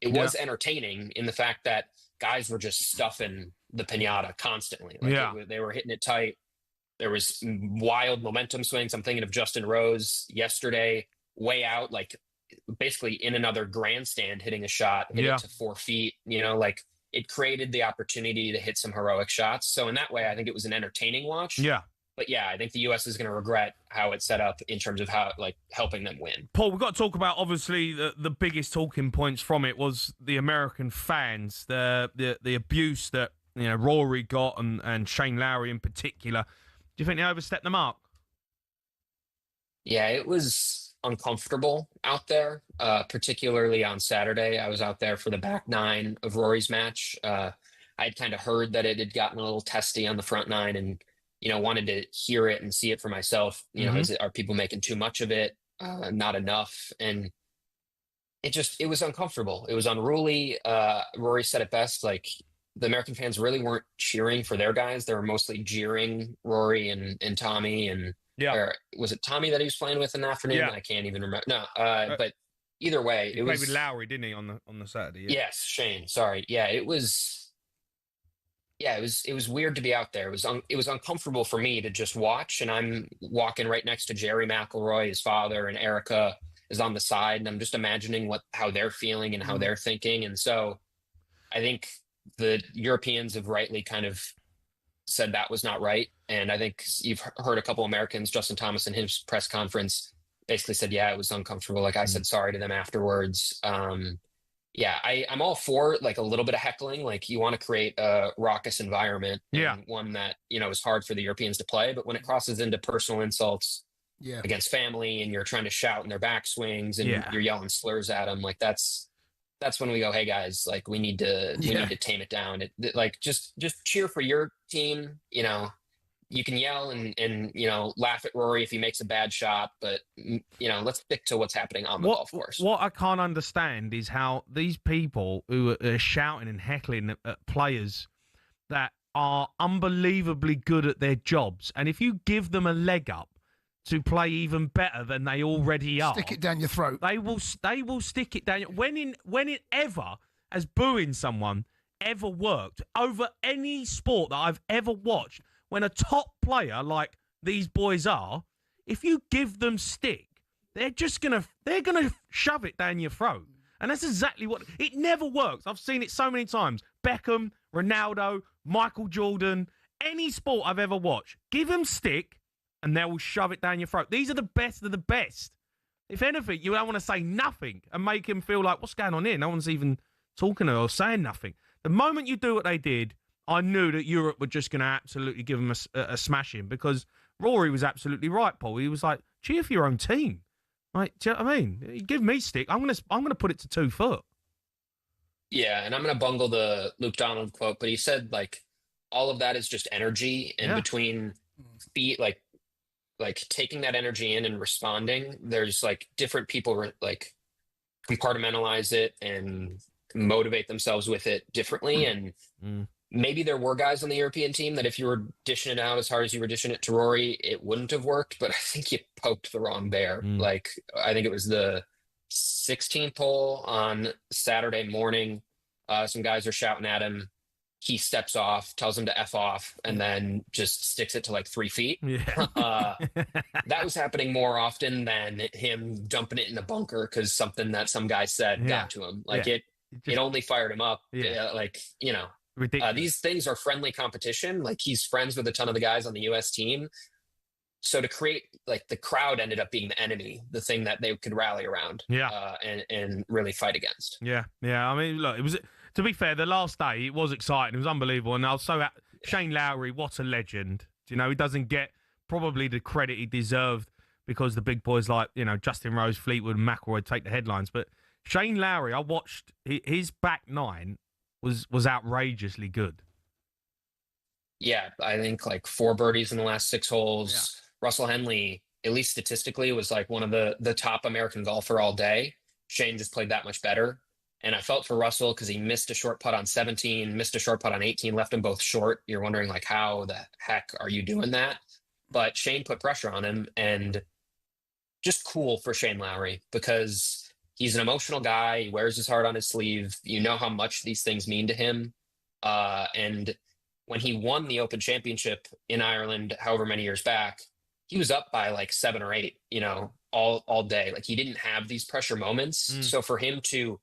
It was entertaining in the fact that guys were just stuffing the pinata constantly. They were hitting it tight. There was wild momentum swings. I'm thinking of Justin Rose yesterday, way out, basically in another grandstand, hitting a shot, hit it to 4 feet. It created the opportunity to hit some heroic shots. So in that way, I think it was an entertaining watch. Yeah. But yeah, I think the U.S. is going to regret how it's set up in terms of how, helping them win. Paul, we've got to talk about, obviously, the biggest talking points from it was the American fans, the abuse that Rory got and Shane Lowry in particular. Do you think they overstepped the mark? Yeah, it was uncomfortable out there, particularly on Saturday. I was out there for the back nine of Rory's match. I had kind of heard that it had gotten a little testy on the front nine, and wanted to hear it and see it for myself. Are people making too much of it? Not enough? And it was uncomfortable. It was unruly. Rory said it best. Like, the American fans really weren't cheering for their guys. They were mostly jeering Rory and Tommy. And or was it Tommy that he was playing with in the afternoon? Yeah. I can't even remember. No, but either way, he played with Lowry, didn't he, on the Saturday? Yeah. Yes, Shane. Sorry. Yeah, it was. Yeah, it was weird to be out there. It was uncomfortable for me to just watch, and I'm walking right next to Jerry McElroy, his father, and Erica is on the side, and I'm just imagining how they're feeling and how they're thinking. And so I think the Europeans have rightly kind of said that was not right. And I think you've heard a couple Americans, Justin Thomas in his press conference basically said, yeah, it was uncomfortable. Like, I said sorry to them afterwards. I'm all for like a little bit of heckling. Like, you want to create a raucous environment, and one that, is hard for the Europeans to play. But when it crosses into personal insults against family, and you're trying to shout in their backswings, and you're yelling slurs at them, like that's when we go, hey guys, like we need to tame it down. Like just cheer for your team. You can yell and laugh at Rory if he makes a bad shot, but let's stick to what's happening on the golf course. What I can't understand is how these people who are shouting and heckling at players that are unbelievably good at their jobs, and if you give them a leg up to play even better than they already are, stick it down your throat. They will stick it down. When it ever has booing someone ever worked over any sport that I've ever watched, when a top player like these boys are, if you give them stick, they're gonna shove it down your throat. And that's exactly what it never works. I've seen it so many times. Beckham, Ronaldo, Michael Jordan, any sport I've ever watched, give them stick and they will shove it down your throat. These are the best of the best. If anything, you don't want to say nothing and make him feel like, what's going on here? No one's even talking or saying nothing. The moment you do what they did, I knew that Europe were just going to absolutely give them a smashing, because Rory was absolutely right, Paul. He was like, cheer for your own team. Like, do you know what I mean? You give me stick, I'm gonna put it to 2 foot. Yeah, and I'm going to bungle the Luke Donald quote, but he said, like, all of that is just energy, and between feet, like taking that energy in and responding, there's like different people like compartmentalize it and motivate themselves with it differently. And maybe there were guys on the European team that if you were dishing it out as hard as you were dishing it to Rory, it wouldn't have worked. But I think you poked the wrong bear. Like, I think it was the 16th hole on Saturday morning. Some guys are shouting at him. He steps off, tells him to F off, and then just sticks it to like 3 feet. Yeah. That was happening more often than him dumping it in the bunker because something that some guy said got to him. Like it only fired him up. These things are friendly competition. Like, he's friends with a ton of the guys on the U.S. team. So to create, like, the crowd ended up being the enemy, the thing that they could rally around and really fight against. Yeah. I mean, look, it was, to be fair, the last day, it was exciting. It was unbelievable. And I was Shane Lowry, what a legend. He doesn't get probably the credit he deserved because the big boys like, Justin Rose, Fleetwood, and McIlroy take the headlines. But Shane Lowry, I watched his back nine was outrageously good. Yeah, I think like 4 birdies in the last 6 holes. Yeah. Russell Henley, at least statistically, was like one of the top American golfer all day. Shane just played that much better. And I felt for Russell because he missed a short putt on 17, missed a short putt on 18, left them both short. You're wondering, like, how the heck are you doing that? But Shane put pressure on him, and just cool for Shane Lowry because he's an emotional guy. He wears his heart on his sleeve. You know how much these things mean to him. And when he won the Open Championship in Ireland, however many years back, he was up by like 7 or 8, all day. Like, he didn't have these pressure moments. So for him to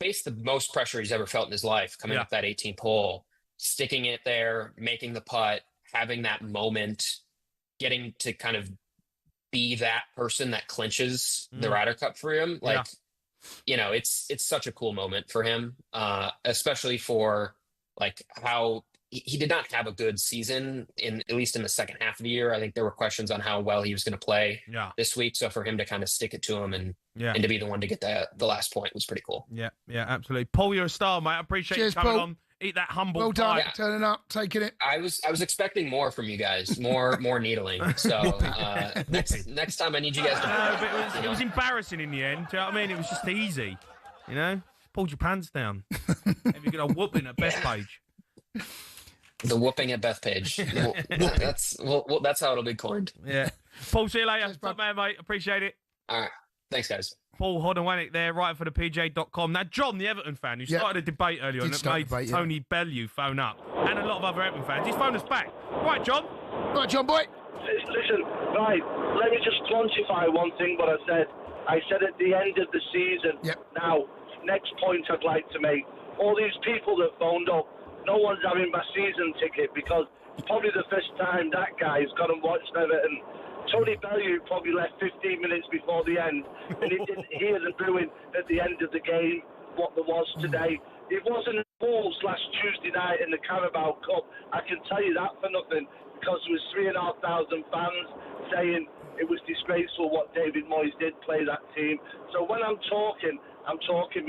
face the most pressure he's ever felt in his life, coming up that 18th hole, sticking it there, making the putt, having that moment, getting to kind of be that person that clinches the Ryder Cup for him. Like, it's such a cool moment for him, especially for like how he did not have a good season at least in the second half of the year. I think there were questions on how well he was going to play this week. So for him to kind of stick it to him and to be the one to get the last point was pretty cool. Yeah, absolutely. Paul, you're a star, mate. I appreciate you coming on. eat that humble Well done, pie. turning up, taking it. I was expecting more from you guys, more needling. So next time I need you guys to. No, but it was embarrassing in the end. Do you know what I mean? It was just easy. You know, pulled your pants down. Maybe you get a whooping at Beth Page. The whooping at Bethpage. That's how it'll be coined. Yeah. Paul, see you later. Top man, mate. Appreciate it. All right. Thanks, guys. Paul Hodderwanick there, writing for the PJ.com. Now, John, the Everton fan, who started a debate earlier on that made Tony Bellew phone up, and a lot of other Everton fans. He's phoned us back. Right, John? Right, John, boy. Listen, right, let me just quantify one thing what I said. I said at the end of the season. Now, next point I'd like to make. All these people that phoned up, no one's having my season ticket because it's probably the first time that guy's gone and watched Everton. Tony Bellew probably left 15 minutes before the end, and he didn't hear the booing at the end of the game, what there was today. It wasn't Wolves last Tuesday night in the Carabao Cup. I can tell you that for nothing, because there was 3,500 fans saying it was disgraceful what David Moyes did play that team. So when I'm talking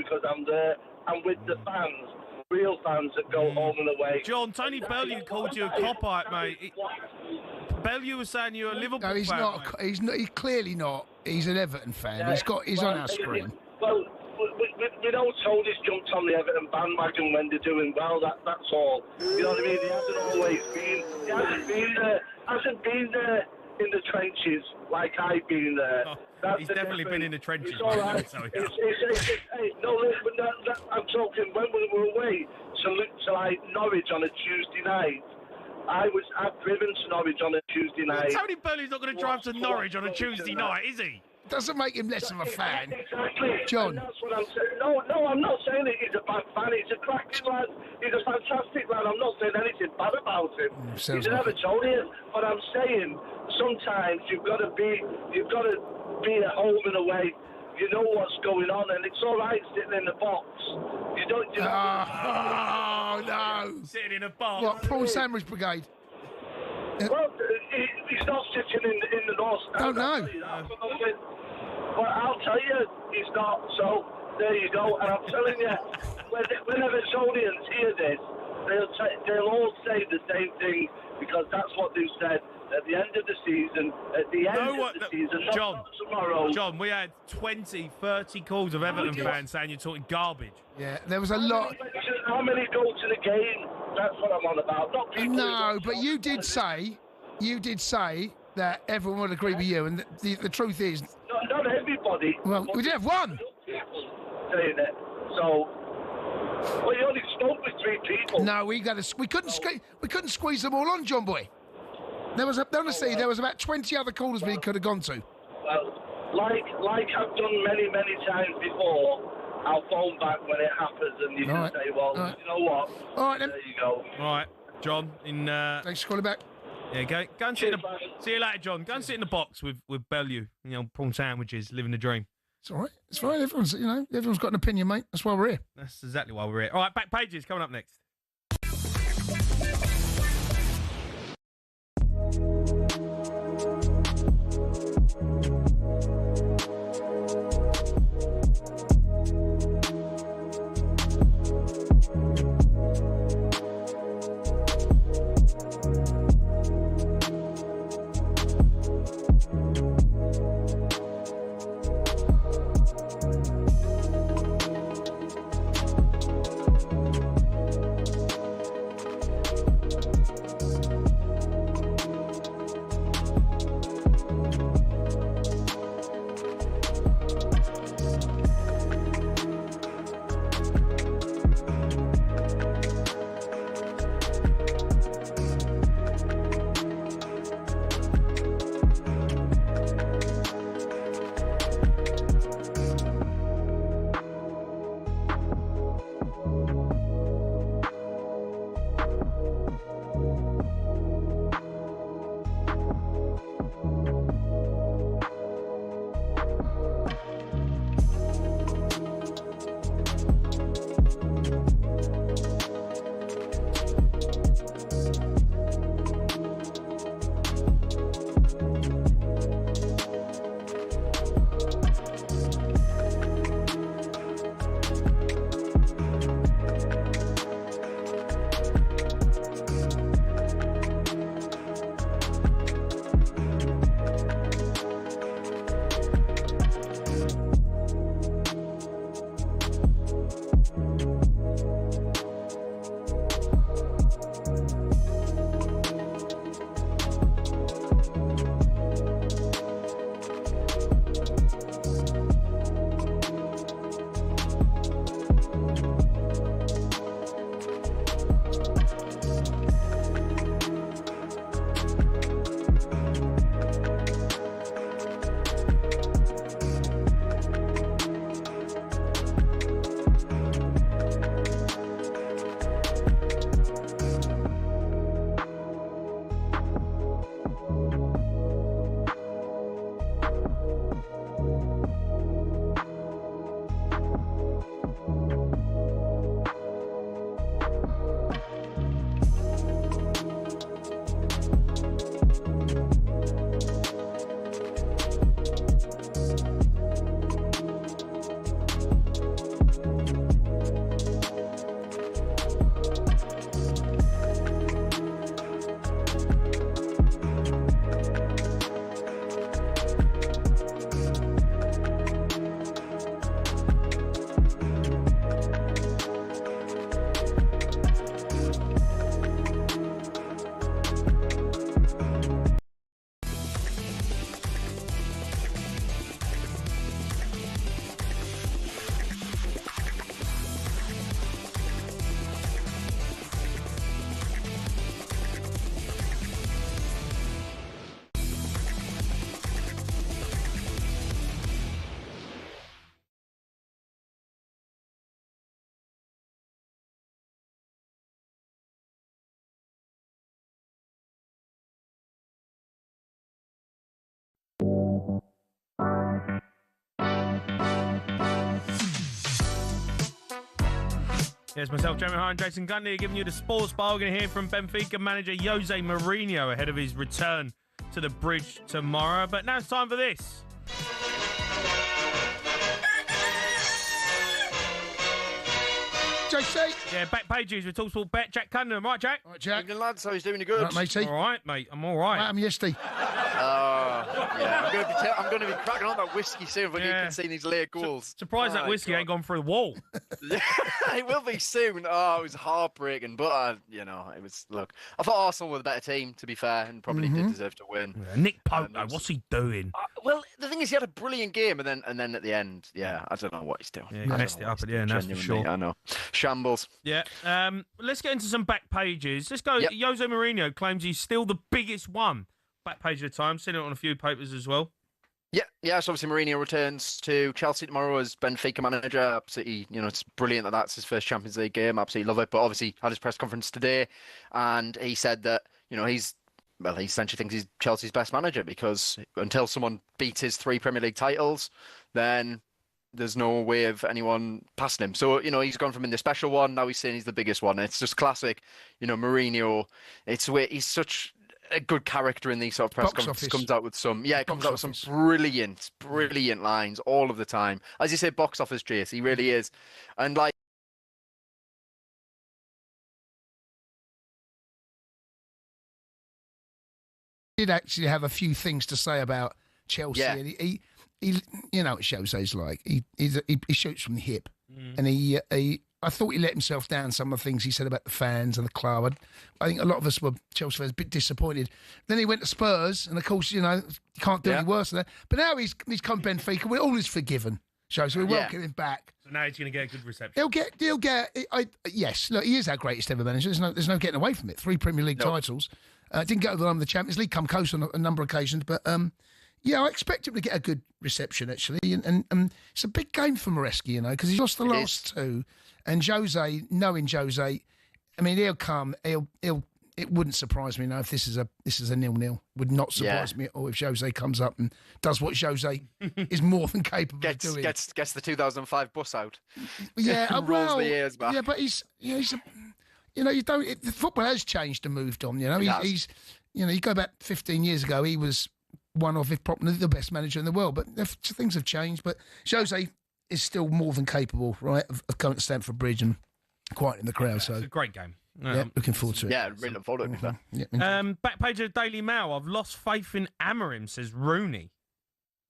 because I'm there. I'm with the fans. Real fans that go home and away. John, Tony Bellew called you a cop-out, mate. Bellew was saying you're a Liverpool fan. No, he's not. Mate. He's not. He's clearly not. He's an Everton fan. He's on our screen. Well, we know Tony's jumped on the Everton bandwagon when they're doing well. That's all. You know what I mean? He hasn't always been. He hasn't been there in the trenches like I've been there. He's definitely been in the trenches. It's all right. I'm talking when we were away to like Norwich on a Tuesday night. I've driven to Norwich on a Tuesday night. Tony Bellew's not going to drive to Norwich on a Tuesday night, is he? Doesn't make him less of a fan. Exactly. John. And that's what I'm saying. No, I'm not saying that he's a bad fan. He's a cracking lad. He's a fantastic lad. I'm not saying anything bad about him. He's an Evertonian. But I'm saying sometimes you've got to be at home and away. You know what's going on, and it's all right sitting in the box. You don't. Oh no! Sitting in a box. What? Prawn Sandwich Brigade. Well, he's not sitting in the North Stand. Don't know. But I'll tell you, he's not. So there you go. And I'm telling you, whenever Evertonians hear this, they'll all say the same thing because that's what they've said. At the end of the season, John, not tomorrow. John, we had 20, 30 calls of Everton fans saying you're talking garbage. Yeah, there was a lot. How many go to the game? That's what I'm on about. Not people No, but you did say that everyone would agree with you, and the truth is, not everybody. Well, we did have one. Saying it. So, well, you only spoke with 3 people. No, we couldn't squeeze them all on, John Boy. There was about 20 other callers we could have gone to. Well, like I've done many times before, I'll phone back when it happens, and you can say, well, you know what? All right, then. There you go. All right, John. Thanks for calling back. Yeah, go and sit in the. See you later, John. Go and sit in the box with Bellew. You know, prawn sandwiches, living the dream. It's all right. It's fine. Everyone's got an opinion, mate. That's why we're here. That's exactly why we're here. All right, back pages coming up next. Yes, myself, Jamie O'Hara and Jason Cundy, giving you the sports bar. We're going to hear from Benfica manager Jose Mourinho ahead of his return to the Bridge tomorrow. But now it's time for this. JC. Yeah, back pages with talkSPORT Bet. Jack Cunningham. Right, Jack? Right, Jack. Evening, lads. How are you doing? You good? Right, matey. All right, mate. I'm all right. I'm yesterday. Yeah, I'm going to be cracking on that whiskey soon when you can see these late goals. Surprised that whiskey ain't gone through the wall. It will be soon. Oh, it was heartbreaking, but it was. Look, I thought Arsenal were the better team, to be fair, and probably did deserve to win. Yeah, Nick Pope, though, what's he doing? Well, the thing is, he had a brilliant game, and then at the end, I don't know what he's doing. Yeah, he messed it up at the end, that's for sure. I know. Shambles. Yeah. Let's get into some back pages. Let's go. Yep. Jose Mourinho claims he's still the biggest one. Back page at a time. Seen it on a few papers as well. Yeah. So obviously Mourinho returns to Chelsea tomorrow as Benfica manager. Absolutely, it's brilliant that that's his first Champions League game. Absolutely love it. But obviously had his press conference today, and he said that he essentially thinks he's Chelsea's best manager because until someone beats his 3 Premier League titles, then there's no way of anyone passing him. So, he's gone from being the special one, now he's saying he's the biggest one. It's just classic, Mourinho. It's where he's such a good character in these sort of press conferences. Comes out with some brilliant lines all of the time. As you say, box office chase, he really is. And did actually have a few things to say about Chelsea. Yeah. And he you know what Jose's like. He shoots from the hip, and I thought he let himself down. Some of the things he said about the fans and the club. I think a lot of us were Chelsea fans a bit disappointed. Then he went to Spurs, and of course, you can't do any worse than that. But now he's come Benfica. All is forgiven. So we welcome him back. So now he's going to get a good reception. He'll get. Yes, look, he is our greatest ever manager. There's no getting away from it. 3 Premier League titles. Didn't get over the line of the Champions League. Come close on a number of occasions, but I expect him to get a good reception actually. And it's a big game for Maresca, because he's lost the last 2. And Jose, knowing Jose, I mean, he'll come. It wouldn't surprise me now if this is a 0-0. Would not surprise me at all if Jose comes up and does what Jose is more than capable of doing. Gets the 2005 bus out. Yeah, rolls the ears back. Yeah, but he's the football has changed and moved on. He's you go back 15 years ago, he was one of, if probably the best manager in the world. But things have changed. But Jose is still more than capable, right, of coming to Stamford Bridge and quieting the crowd. So it's a great game. Looking forward to it. Yeah, really look forward to it. Yeah. Back page of the Daily Mail. I've lost faith in Amorim, says Rooney.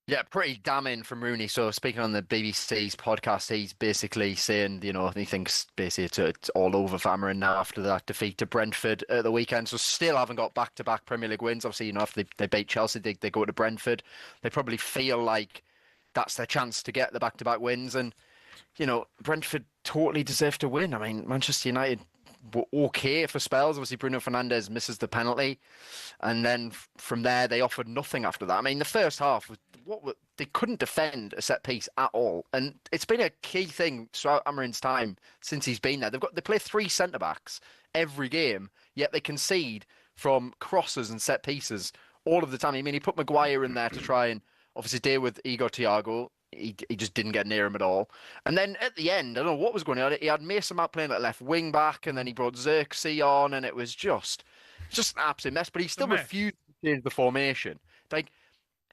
Yeah, pretty damning from Rooney. So speaking on the BBC's podcast, he's basically saying, he thinks basically it's all over for Amorim now after that defeat to Brentford at the weekend. So still haven't got back-to-back Premier League wins. Obviously, after they beat Chelsea, they go to Brentford. They probably feel like that's their chance to get the back-to-back wins. And, Brentford totally deserve to win. I mean, Manchester United were okay for spells. Obviously, Bruno Fernandes misses the penalty. And then from there, they offered nothing after that. I mean, the first half, they couldn't defend a set piece at all. And it's been a key thing throughout Amorim's time since he's been there. They play 3 centre-backs every game, yet they concede from crosses and set pieces all of the time. I mean, he put Maguire in there to try and obviously deal with Igor Thiago. He just didn't get near him at all. And then at the end, I don't know what was going on. He had Mason Mount playing at left wing back, and then he brought Xerxes on, and it was just an absolute mess. But he still refused to change the formation. Like,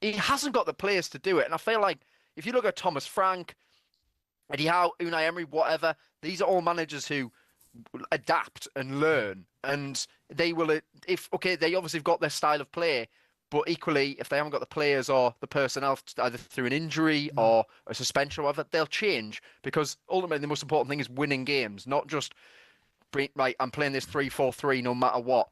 he hasn't got the players to do it. And I feel like if you look at Thomas Frank, Eddie Howe, Unai Emery, whatever, these are all managers who adapt and learn. And they will, they obviously have got their style of play. But equally, if they haven't got the players or the personnel, either through an injury or a suspension or whatever, they'll change. Because ultimately, the most important thing is winning games, not just, right, I'm playing this 3-4-3 no matter what.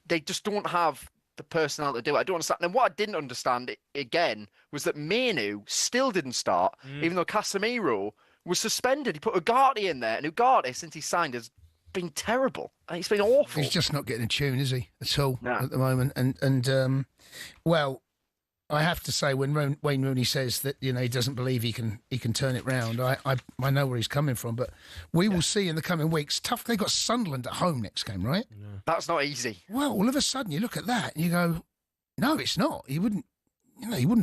They just don't have the personnel to do it. I don't understand. And what I didn't understand, again, was that Manu still didn't start, even though Casemiro was suspended. He put Ugarte in there, and Ugarte, since he signed, has been terrible. He's been awful. He's just not getting a tune, is he, at all, at the moment? And well, I have to say, when Wayne Rooney says that he doesn't believe he can turn it round, I know where he's coming from. But we will see in the coming weeks. Tough. They've got Sunderland at home next game, right? Yeah. That's not easy. Well, all of a sudden you look at that and you go, no, it's not. You wouldn't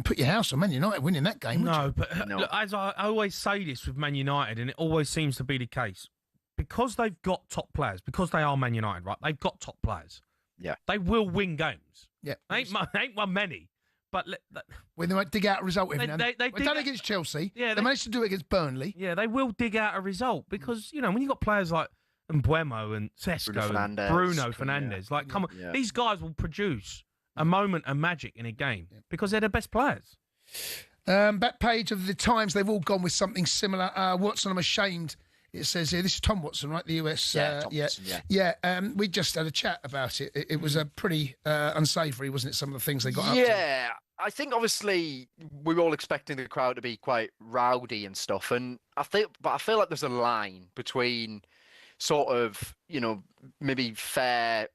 put your house on Man United winning that game, would you? But look, as I always say this with Man United, and it always seems to be the case. because they've got top players, because they are Man United, right? They've got top players. Yeah. They will win games. Yeah. They ain't won many. But when they might dig out a result every now and then. They They've done it against Chelsea. Yeah, they managed to do it against Burnley. Yeah, they will dig out a result because, when you've got players like Mbuemo and Sesko and Bruno Fernandes, come on, these guys will produce a moment of magic in a game because they're the best players. Back page of the Times, they've all gone with something similar. Watson, I'm ashamed. It says here, this is Tom Watson, right? The US. Watson, we just had a chat about it. It was a pretty unsavoury, wasn't it? Some of the things they got up to. Yeah, I think obviously we were all expecting the crowd to be quite rowdy and stuff, and I feel like there's a line between sort of maybe fair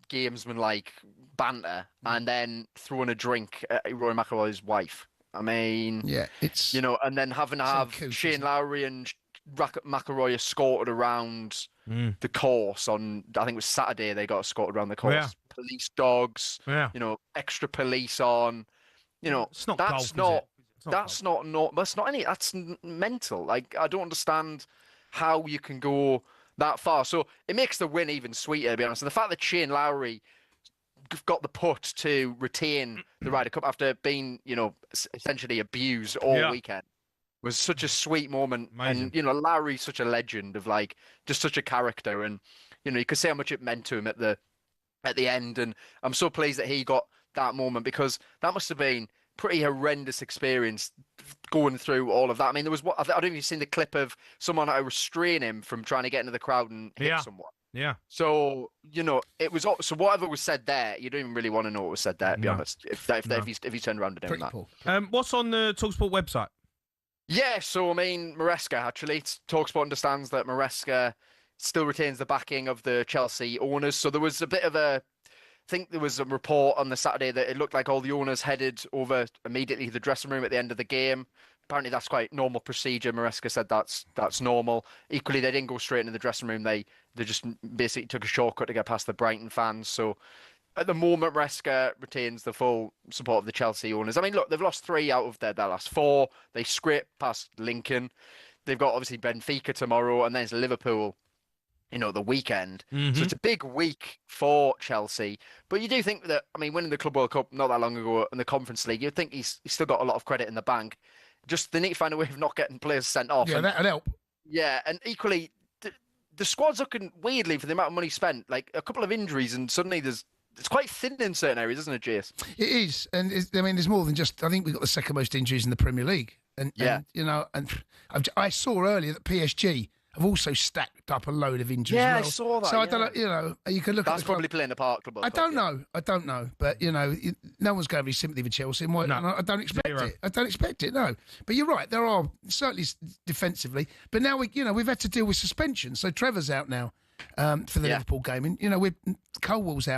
gamesman-like banter and then throwing a drink at Rory McIlroy's wife. I mean, it's and then having to have Shane Lowry and McIlroy escorted around the course on, I think it was Saturday, they got escorted around the course. Yeah. Police dogs, extra police on. It's not that's golf, that's mental. Like, I don't understand how you can go that far. So it makes the win even sweeter, to be honest. And the fact that Shane Lowry got the putt to retain the Ryder Cup after being, essentially abused all weekend was such a sweet moment. Amazing. And, Lowry's such a legend of just such a character. And, you could see how much it meant to him at the end. And I'm so pleased that he got that moment because that must have been pretty horrendous experience going through all of that. I mean, there was I don't know if you've seen the clip of someone restrain him from trying to get into the crowd and hit someone. Yeah. So, it was so whatever was said there, you don't even really want to know what was said there, to be honest. If he turned around and done that. Cool. What's on the talkSPORT website? Yeah, so I mean, Maresca actually. talkSPORT understands that Maresca still retains the backing of the Chelsea owners. So there was a bit of I think there was a report on the Saturday that it looked like all the owners headed over immediately to the dressing room at the end of the game. Apparently that's quite normal procedure. Maresca said that's normal. Equally, they didn't go straight into the dressing room. They just basically took a shortcut to get past the Brighton fans. So at the moment, Maresca retains the full support of the Chelsea owners. I mean, look, they've lost 3 out of their last 4. They scraped past Lincoln. They've got obviously Benfica tomorrow, and then it's Liverpool, the weekend. Mm-hmm. So it's a big week for Chelsea. But you do think that, I mean, winning the Club World Cup not that long ago in the Conference League, you'd think he's still got a lot of credit in the bank. Just they need to find a way of not getting players sent off. Yeah, that'd help. Yeah, and equally, the squad's looking weirdly for the amount of money spent. Like a couple of injuries, and suddenly it's quite thin in certain areas, isn't it, Jace? It is, and there's more than just. I think we've got the second most injuries in the Premier League, and I saw earlier that PSG have also stacked up a load of injuries. Yeah, well. I saw that. So I don't know. You can look That's at probably playing a part. I don't know, but no one's going to have any sympathy for Chelsea. And I don't expect it. I don't expect it. No, but you're right. There are certainly defensively, but now we've had to deal with suspension. So Trevor's out now for the Liverpool game, and Colwell's out.